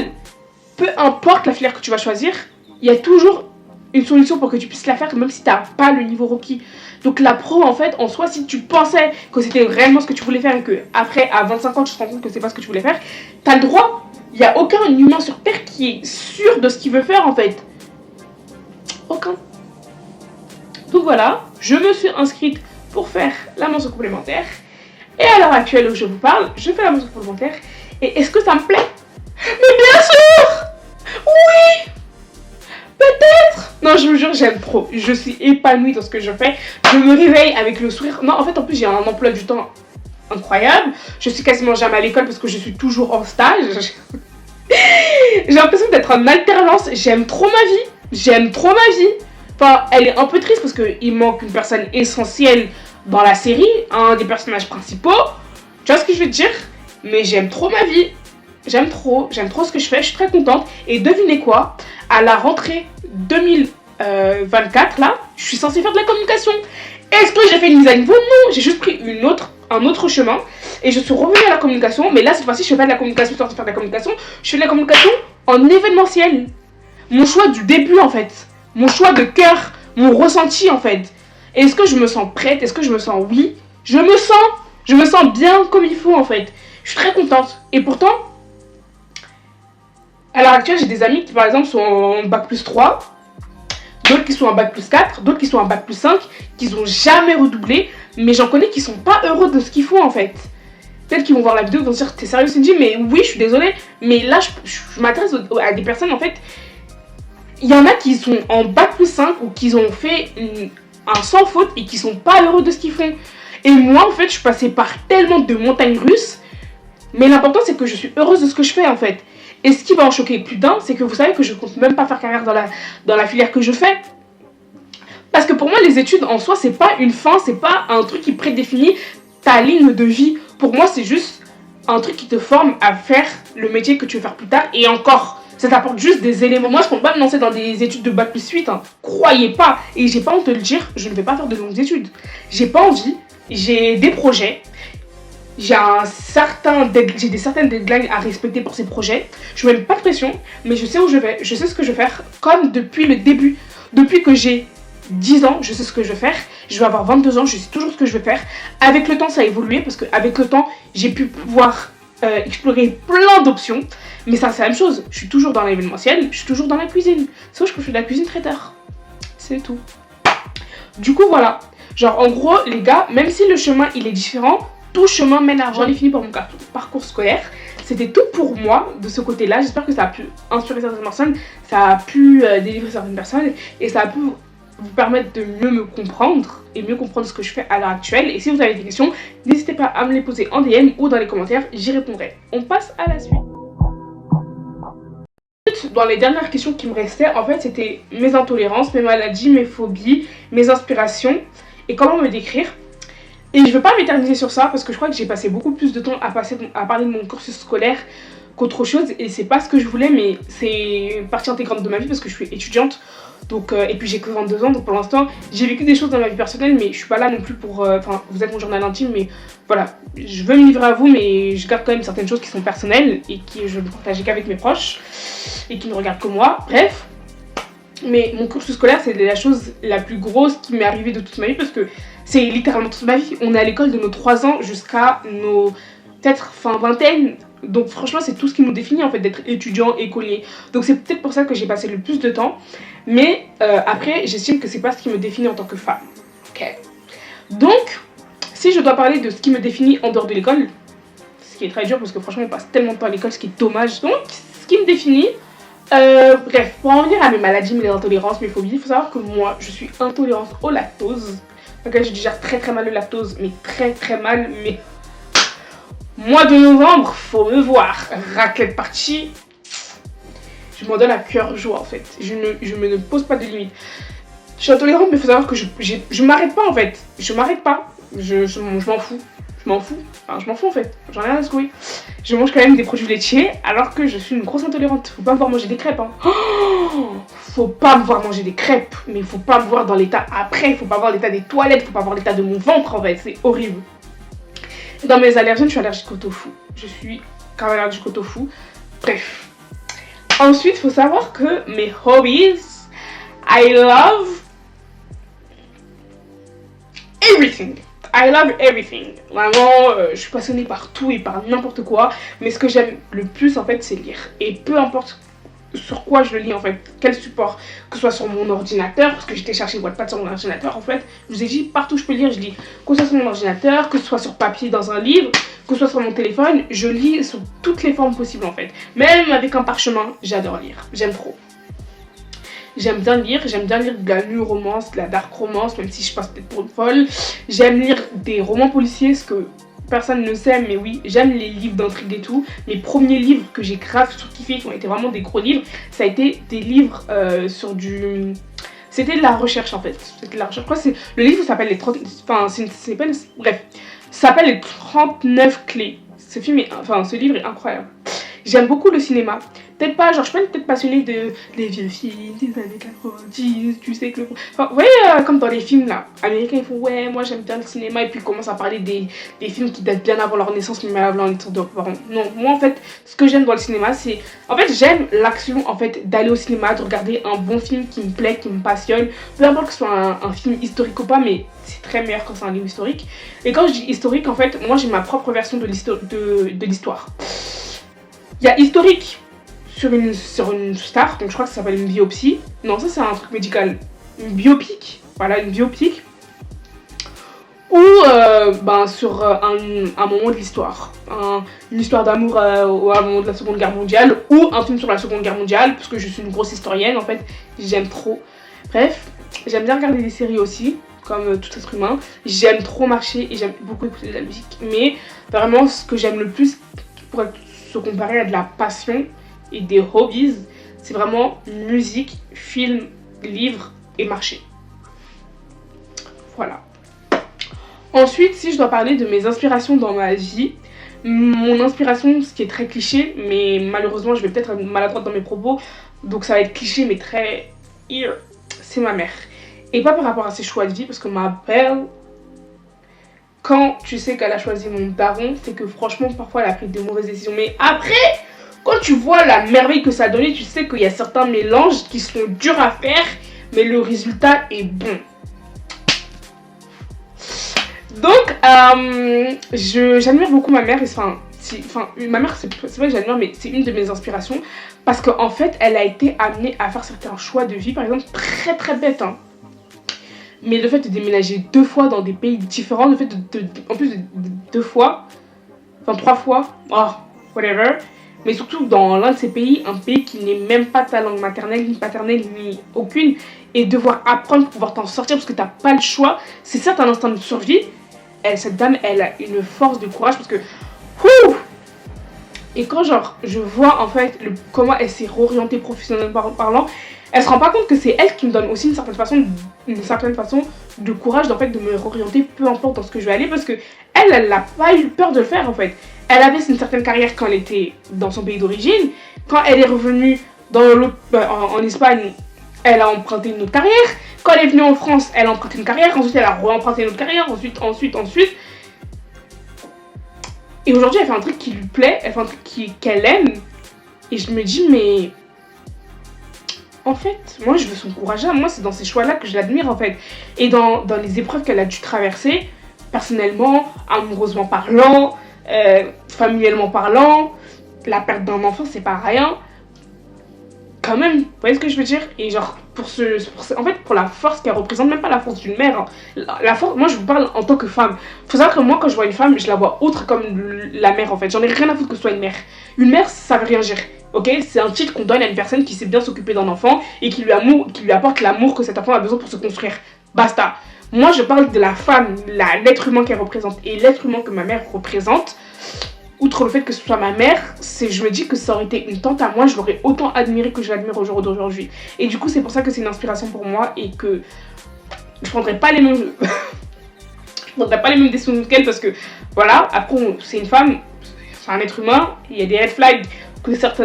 peu importe la filière que tu vas choisir, il y a toujours une solution pour que tu puisses la faire même si tu n'as pas le niveau requis. Donc la pro en fait en soi, si tu pensais que c'était réellement ce que tu voulais faire et que après à 25 ans tu te rends compte que c'est pas ce que tu voulais faire, tu as le droit. Il n'y a aucun humain sur terre qui est sûr de ce qu'il veut faire en fait. Aucun. Donc voilà, je me suis inscrite pour faire la mention complémentaire. Et à l'heure actuelle où je vous parle, je fais la mention complémentaire. Et est-ce que ça me plaît? Mais bien sûr! Oui! Peut-être. Non, je vous jure, j'aime trop. Je suis épanouie dans ce que je fais. Je me réveille avec le sourire. Non, en fait, en plus, j'ai un emploi du temps incroyable. Je suis quasiment jamais à l'école parce que je suis toujours en stage. J'ai l'impression d'être en alternance. J'aime trop ma vie. J'aime trop ma vie. Enfin, elle est un peu triste parce qu'il manque une personne essentielle dans la série, un des personnages principaux. Tu vois ce que je veux te dire? Mais j'aime trop ma vie. J'aime trop ce que je fais, je suis très contente. Et devinez quoi? À la rentrée 2024, là, je suis censée faire de la communication. Est-ce que j'ai fait une mise à niveau? Non, j'ai juste pris un autre chemin. Et je suis revenue à la communication. Mais là, cette fois-ci, je fais pas de la communication sans faire de la communication. Je fais de la communication en événementiel. Mon choix du début, en fait. Mon choix de cœur. Mon ressenti, en fait. Est-ce que je me sens prête? Est-ce que je me sens oui? Je me sens bien comme il faut, en fait. Je suis très contente. Et pourtant... À l'heure actuelle, j'ai des amis qui, par exemple, sont en bac+3. d'autres qui sont en bac plus 4, d'autres qui sont en bac plus 5, qui n'ont jamais redoublé, mais j'en connais qui sont pas heureux de ce qu'ils font en fait. Peut-être qu'ils vont voir la vidéo et vont se dire, t'es sérieux Cindy? Mais oui, je suis désolée, mais là je m'adresse à des personnes en fait. Il y en a qui sont en bac plus 5 ou qui ont fait un sans faute et qui sont pas heureux de ce qu'ils font. Et moi en fait, je suis passée par tellement de montagnes russes, mais l'important c'est que je suis heureuse de ce que je fais en fait. Et ce qui va en choquer plus d'un, c'est que vous savez que je compte même pas faire carrière dans la filière que je fais. Parce que pour moi, les études en soi, c'est pas une fin, c'est pas un truc qui prédéfinit ta ligne de vie. Pour moi, c'est juste un truc qui te forme à faire le métier que tu veux faire plus tard. Et encore, ça t'apporte juste des éléments. Moi, je compte pas me lancer dans des études de bac plus 8, hein. Croyez pas. Et j'ai pas honte de le dire, je ne vais pas faire de longues études. J'ai pas envie, j'ai des projets. J'ai des certaines deadlines à respecter pour ces projets. Je ne mets pas de pression, mais je sais où je vais, je sais ce que je vais faire, comme depuis le début. Depuis que j'ai 10 ans, je sais ce que je vais faire. Je vais avoir 22 ans, je sais toujours ce que je vais faire. Avec le temps, ça a évolué, parce qu'avec le temps, j'ai pu pouvoir explorer plein d'options. Mais ça, c'est la même chose. Je suis toujours dans l'événementiel, je suis toujours dans la cuisine. Sauf que je fais de la cuisine traiteur. C'est tout. Du coup, voilà. Genre, en gros, les gars, même si le chemin, il est différent, tout chemin mène à Rome. J'en ai fini pour mon parcours scolaire. C'était tout pour moi de ce côté-là. J'espère que ça a pu inspirer certaines personnes, ça a pu délivrer certaines personnes et ça a pu vous permettre de mieux me comprendre et mieux comprendre ce que je fais à l'heure actuelle. Et si vous avez des questions, n'hésitez pas à me les poser en DM ou dans les commentaires, j'y répondrai. On passe à la suite. Dans les dernières questions qui me restaient, en fait, c'était mes intolérances, mes maladies, mes phobies, mes inspirations et comment me décrire. Et je ne veux pas m'éterniser sur ça parce que je crois que j'ai passé beaucoup plus de temps à parler de mon cursus scolaire qu'autre chose. Et c'est pas ce que je voulais, mais c'est partie intégrante de ma vie parce que je suis étudiante. Donc, et puis j'ai que 22 ans, donc pour l'instant j'ai vécu des choses dans ma vie personnelle, mais je suis pas là non plus pour... Enfin, vous êtes mon journal intime, mais voilà. Je veux me livrer à vous, mais je garde quand même certaines choses qui sont personnelles et qui je ne partage qu'avec mes proches et qui ne regardent que moi. Bref. Mais mon cursus scolaire, c'est la chose la plus grosse qui m'est arrivée de toute ma vie parce que c'est littéralement toute ma vie. On est à l'école de nos 3 ans jusqu'à nos peut-être fin vingtaine. Donc franchement, c'est tout ce qui nous définit en fait d'être étudiant, écolier. Donc c'est peut-être pour ça que j'ai passé le plus de temps. Mais après, j'estime que c'est pas ce qui me définit en tant que femme. Ok. Donc, si je dois parler de ce qui me définit en dehors de l'école, ce qui est très dur parce que franchement, on passe tellement de temps à l'école, ce qui est dommage. Donc, ce qui me définit... bref, pour en venir à mes maladies, mes intolérances, mes phobies, il faut savoir que moi, je suis intolérante au lactose. Ok, je digère très très mal le lactose, mais très très mal, mais... Mois de novembre, faut me voir. Raclette partie. Je m'en donne à cœur joie en fait. Je me ne pose pas de limite. Je suis intolérante, mais il faut savoir que je m'arrête pas en fait. Je m'arrête pas. Je m'en fous. Je m'en fous. Enfin, je m'en fous en fait. J'en ai rien à secouer. Je mange quand même des produits laitiers alors que je suis une grosse intolérante. Faut pas me voir manger des crêpes. Hein. Oh, faut pas me voir manger des crêpes. Mais faut pas me voir dans l'état après. Faut pas voir l'état des toilettes. Faut pas voir l'état de mon ventre en fait. C'est horrible. Dans mes allergènes, je suis allergique au tofu. Je suis quand même allergique au tofu. Bref. Ensuite, il faut savoir que mes hobbies, I love everything. I love everything. Vraiment, je suis passionnée par tout et par n'importe quoi. Mais ce que j'aime le plus, en fait, c'est lire. Et peu importe sur quoi je le lis, en fait, quel support, que ce soit sur mon ordinateur, parce que j'étais chercher Wattpad sur mon ordinateur, en fait. Je vous ai dit, partout je peux lire, je lis. Que ce soit sur mon ordinateur, que ce soit sur papier dans un livre, que ce soit sur mon téléphone, je lis sous toutes les formes possibles, en fait. Même avec un parchemin, j'adore lire. J'aime trop. J'aime bien lire de la new romance, de la dark romance, même si je passe peut-être pour une folle. J'aime lire des romans policiers, ce que personne ne sait, mais oui, j'aime les livres d'intrigue et tout. Mes premiers livres que j'ai grave surkiffé, qui ont été vraiment des gros livres, ça a été des livres sur du... C'était de la recherche en fait. C'était de la recherche. Je crois que c'est... Le livre s'appelle les 30... Enfin, c'est pas... Bref. Ça s'appelle les 39 clés. Ce film est... Enfin, ce livre est incroyable. J'aime beaucoup le cinéma. Peut-être pas, genre je suis peut-être passionnée de les vieux films des années 90, tu sais que... Enfin, vous voyez, comme dans les films là, américains ils font ouais, moi j'aime bien le cinéma et puis ils commencent à parler des films qui datent bien avant leur naissance, mais avant leur naissance de leurs parents. Non, moi en fait, ce que j'aime dans le cinéma, c'est... En fait, j'aime l'action en fait d'aller au cinéma, de regarder un bon film qui me plaît, qui me passionne. Peu importe que ce soit un film historique ou pas, mais c'est très meilleur quand c'est un livre historique. Et quand je dis historique, en fait, moi j'ai ma propre version de l'histoire. Il y a historique sur une star, donc je crois que ça s'appelle une biopsie. Non, ça c'est un truc médical. une biopic, voilà, une biopic, ou sur un moment de l'histoire, une histoire d'amour au moment de la Seconde Guerre mondiale, ou un film sur la Seconde Guerre mondiale, parce que je suis une grosse historienne en fait, j'aime trop. Bref, j'aime bien regarder des séries aussi, comme tout être humain. J'aime trop marcher et j'aime beaucoup écouter de la musique, mais vraiment ce que j'aime le plus qui pourrait se comparer à de la passion et des hobbies, c'est vraiment musique, film, livre et marcher. Voilà. Ensuite, si je dois parler de mes inspirations dans ma vie, mon inspiration, ce qui est très cliché, mais malheureusement je vais peut-être être maladroite dans mes propos, donc ça va être cliché mais très... c'est ma mère. Et pas par rapport à ses choix de vie, parce que ma belle, quand tu sais qu'elle a choisi mon daron, c'est que franchement parfois elle a pris de mauvaises décisions. Mais après, quand tu vois la merveille que ça a donné, tu sais qu'il y a certains mélanges qui sont durs à faire, mais le résultat est bon. Donc, j'admire beaucoup ma mère. Ma mère, c'est vrai que j'admire, mais c'est une de mes inspirations. Parce qu'en fait, elle a été amenée à faire certains choix de vie, par exemple, très très bêtes. Hein. Mais le fait de déménager 2 fois dans des pays différents, le fait en plus de 2 fois, enfin 3 fois, whatever. Mais surtout dans l'un de ces pays, un pays qui n'est même pas ta langue maternelle, ni paternelle, ni aucune. Et devoir apprendre pour pouvoir t'en sortir parce que t'as pas le choix. C'est certes un instinct de survie. Cette dame, elle a une force de courage parce que... Et quand je vois en fait comment elle s'est réorientée professionnellement parlant, elle se rend pas compte que c'est elle qui me donne aussi une certaine façon de courage en fait, de me réorienter peu importe dans ce que je vais aller, parce que elle n'a pas eu peur de le faire en fait. Elle avait une certaine carrière quand elle était dans son pays d'origine. Quand elle est revenue en Espagne, elle a emprunté une autre carrière. Quand elle est venue en France, elle a emprunté une carrière. Ensuite, elle a re-emprunté une autre carrière. Ensuite. Et aujourd'hui, elle fait un truc qui lui plaît. Elle fait un truc qu'elle aime. Et je me dis, mais... En fait, moi, je veux son courage. Moi, c'est dans ces choix-là que je l'admire, en fait. Et dans les épreuves qu'elle a dû traverser, personnellement, amoureusement parlant, familialement parlant, la perte d'un enfant, c'est pas rien. Quand même, vous voyez ce que je veux dire? Et en fait, pour la force qu'elle représente, même pas la force d'une mère, hein. La force, moi je vous parle en tant que femme. Faut savoir que moi, quand je vois une femme, je la vois autre comme la mère en fait. J'en ai rien à foutre que ce soit une mère. Une mère, ça veut rien dire, ok? C'est un titre qu'on donne à une personne qui sait bien s'occuper d'un enfant et qui lui apporte l'amour que cet enfant a besoin pour se construire. Basta. Moi, je parle de la femme, l'être humain qu'elle représente et l'être humain que ma mère représente. Outre le fait que ce soit ma mère, je me dis que ça aurait été une tante à moi, je l'aurais autant admirée que je l'admire aujourd'hui. Et du coup, c'est pour ça que c'est une inspiration pour moi et que je prendrais pas les mêmes... je prendrais pas les mêmes décisions qu'elle parce que, voilà, après, c'est une femme, c'est un être humain, il y a des red flags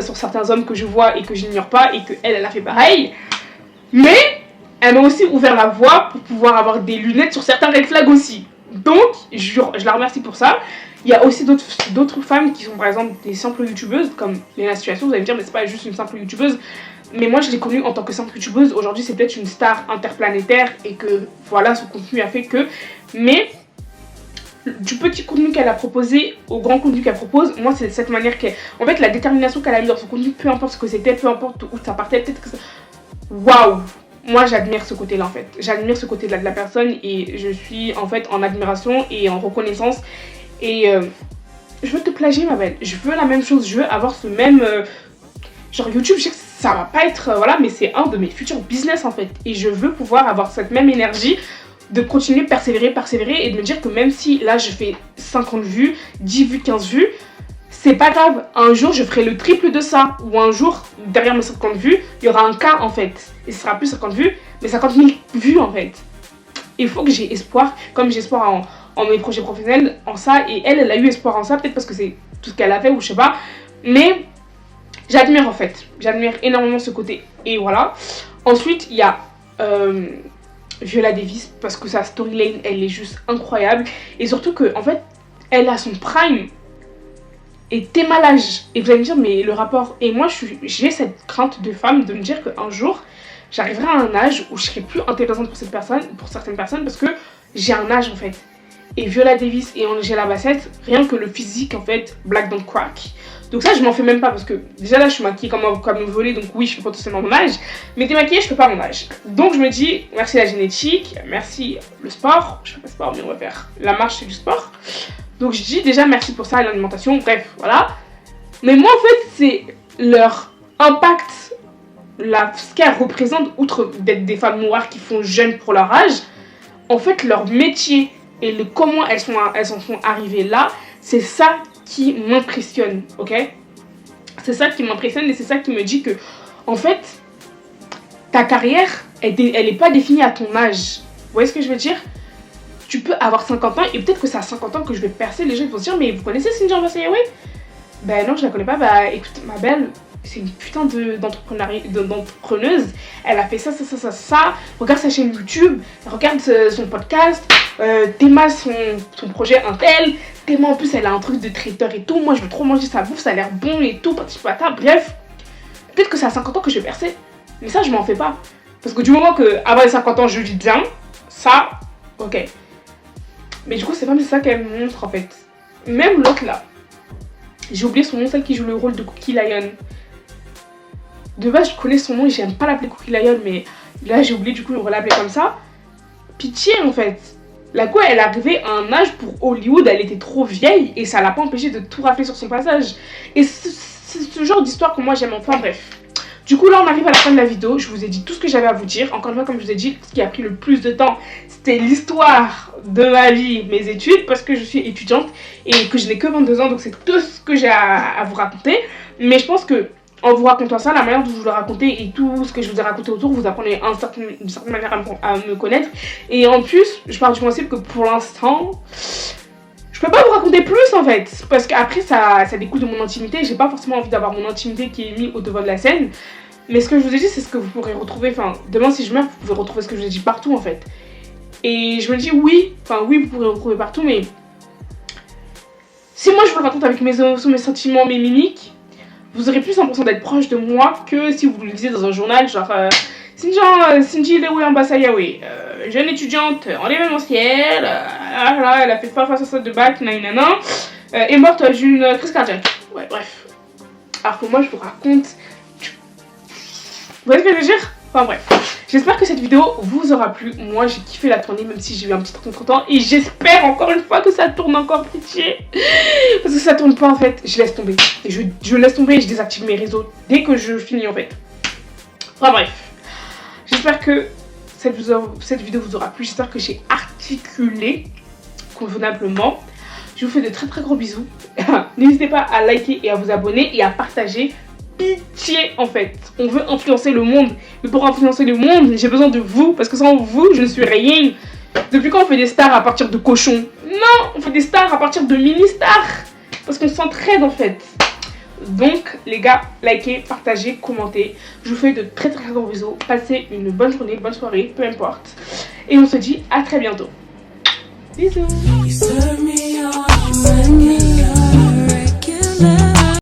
sur certains hommes que je vois et que j'ignore pas et qu'elle a fait pareil. Mais elle m'a aussi ouvert la voie pour pouvoir avoir des lunettes sur certains red flags aussi. Donc, je la remercie pour ça. Il y a aussi d'autres femmes qui sont par exemple des simples youtubeuses, comme Léna Situation. Vous allez me dire, mais c'est pas juste une simple youtubeuse. Mais moi, je l'ai connue en tant que simple youtubeuse. Aujourd'hui, c'est peut-être une star interplanétaire et que voilà, son contenu a fait que. Mais du petit contenu qu'elle a proposé au grand contenu qu'elle propose, moi, c'est de cette manière qu'elle. En fait, la détermination qu'elle a mis dans son contenu, peu importe ce que c'était, peu importe où ça partait, peut-être que ça. Waouh! Moi, j'admire ce côté-là en fait. J'admire ce côté-là de la personne et je suis en fait en admiration et en reconnaissance. Et je veux te plagier ma belle, je veux la même chose, je veux avoir ce même... genre YouTube, je sais que ça va pas être... voilà, mais c'est un de mes futurs business en fait. Et je veux pouvoir avoir cette même énergie de continuer, persévérer et de me dire que même si là je fais 50 vues, 10 vues, 15 vues, c'est pas grave. Un jour je ferai le triple de ça. Ou un jour, derrière mes 50 vues, il y aura un cas en fait. Et ce sera plus 50 vues, mais 50 000 vues en fait. Il faut que j'ai espoir, comme j'ai espoir en mes projets professionnels, en ça, et elle a eu espoir en ça, peut-être parce que c'est tout ce qu'elle a fait ou je sais pas, mais j'admire en fait, j'admire énormément ce côté, et voilà. Ensuite, il y a Viola Davis, parce que sa storyline, elle est juste incroyable, et surtout que, en fait, elle a son prime, et t'es mal âge, et vous allez me dire, mais le rapport, et moi, j'ai cette crainte de femme de me dire qu'un jour, j'arriverai à un âge où je serai plus intéressante pour certaines personnes, parce que j'ai un âge en fait. Et Viola Davis et Angela Bassett, rien que le physique en fait, black don't crack. Donc ça je m'en fais même pas parce que déjà là je suis maquillée comme une volée, donc oui je fais potentiellement mon âge, mais démaquillée je fais pas mon âge. Donc je me dis merci la génétique, merci le sport, je fais pas sport mais on va faire la marche, c'est du sport. Donc je dis déjà merci pour ça, l'alimentation, bref voilà. Mais moi en fait c'est leur impact, ce qu'elles représentent, outre d'être des femmes noires qui font jeunes pour leur âge, en fait leur métier et comment elles en sont arrivées là, c'est ça qui m'impressionne, ok? C'est ça qui m'impressionne et c'est ça qui me dit que, en fait, ta carrière, elle est pas définie à ton âge. Vous voyez ce que je veux dire? Tu peux avoir 50 ans et peut-être que c'est à 50 ans que je vais percer, les gens vont se dire, mais vous connaissez Cindy Ambassayawe? Ben non, je la connais pas, bah écoute, ma belle, c'est une putain d'entrepreneuse, elle a fait ça, regarde sa chaîne YouTube, regarde son podcast, Théma son projet Intel, Théma en plus elle a un truc de traiteur et tout, moi je veux trop manger sa bouffe, ça a l'air bon et tout, petit pata, bref, peut-être que c'est à 50 ans que je vais percer, mais ça je m'en fais pas, parce que du moment que avant les 50 ans je vis bien, ça, ok, mais du coup c'est ça qu'elle me montre en fait, même l'autre là, j'ai oublié son nom, celle qui joue le rôle de Cookie Lion. De base, je connais son nom et j'aime pas l'appeler Cookie Lion, mais là, j'ai oublié, du coup, on va l'appeler comme ça. Pitié, en fait. La quoi, elle est arrivée à un âge pour Hollywood, elle était trop vieille et ça l'a pas empêché de tout rafler sur son passage. Et c'est ce genre d'histoire que moi j'aime, enfin bref. Du coup, là, on arrive à la fin de la vidéo. Je vous ai dit tout ce que j'avais à vous dire. Encore une fois, comme je vous ai dit, ce qui a pris le plus de temps, c'était l'histoire de ma vie, mes études, parce que je suis étudiante et que je n'ai que 22 ans, donc c'est tout ce que j'ai à vous raconter. Mais je pense que en vous racontant ça, la manière dont je vous l'ai raconté et tout ce que je vous ai raconté autour, vous apprenez d'une certaine manière à me connaître. Et en plus, je pars du principe que pour l'instant, je peux pas vous raconter plus en fait, parce qu'après ça découle de mon intimité. J'ai pas forcément envie d'avoir mon intimité qui est mise au devant de la scène. Mais ce que je vous ai dit, c'est ce que vous pourrez retrouver, enfin, demain si je meurs, vous pouvez retrouver ce que je vous ai dit partout en fait. Et je me dis oui, vous pourrez retrouver partout, mais si moi je vous le raconte avec mes émotions, mes sentiments, mes mimiques, vous aurez plus l'impression d'être proche de moi que si vous le lisez dans un journal, genre Cindy Ambassayawe, jeune étudiante en événementiel, elle a fait face à de bac, nanana, est morte d'une crise cardiaque. Ouais, bref. Alors que moi je vous raconte. Vous voyez ce que je veux dire? Enfin bref. J'espère que cette vidéo vous aura plu. Moi j'ai kiffé la tournée, même si j'ai eu un petit contre-temps. Et j'espère encore une fois que ça tourne encore, pitié. Parce que ça tourne pas en fait, je laisse tomber. Et je laisse tomber et je désactive mes réseaux dès que je finis en fait. Enfin bref. J'espère que cette vidéo vous aura plu. J'espère que j'ai articulé convenablement. Je vous fais de très très gros bisous. N'hésitez pas à liker et à vous abonner et à partager. Pitié en fait, on veut influencer le monde, mais pour influencer le monde j'ai besoin de vous, parce que sans vous je ne suis rien. Depuis quand on fait des stars à partir de cochons? Non, on fait des stars à partir de mini-stars, parce qu'on s'entraide en fait. Donc les gars, likez, partagez, commentez. Je vous fais de très très gros bisous. Passez une bonne journée, bonne soirée, peu importe. Et on se dit à très bientôt. Bisous.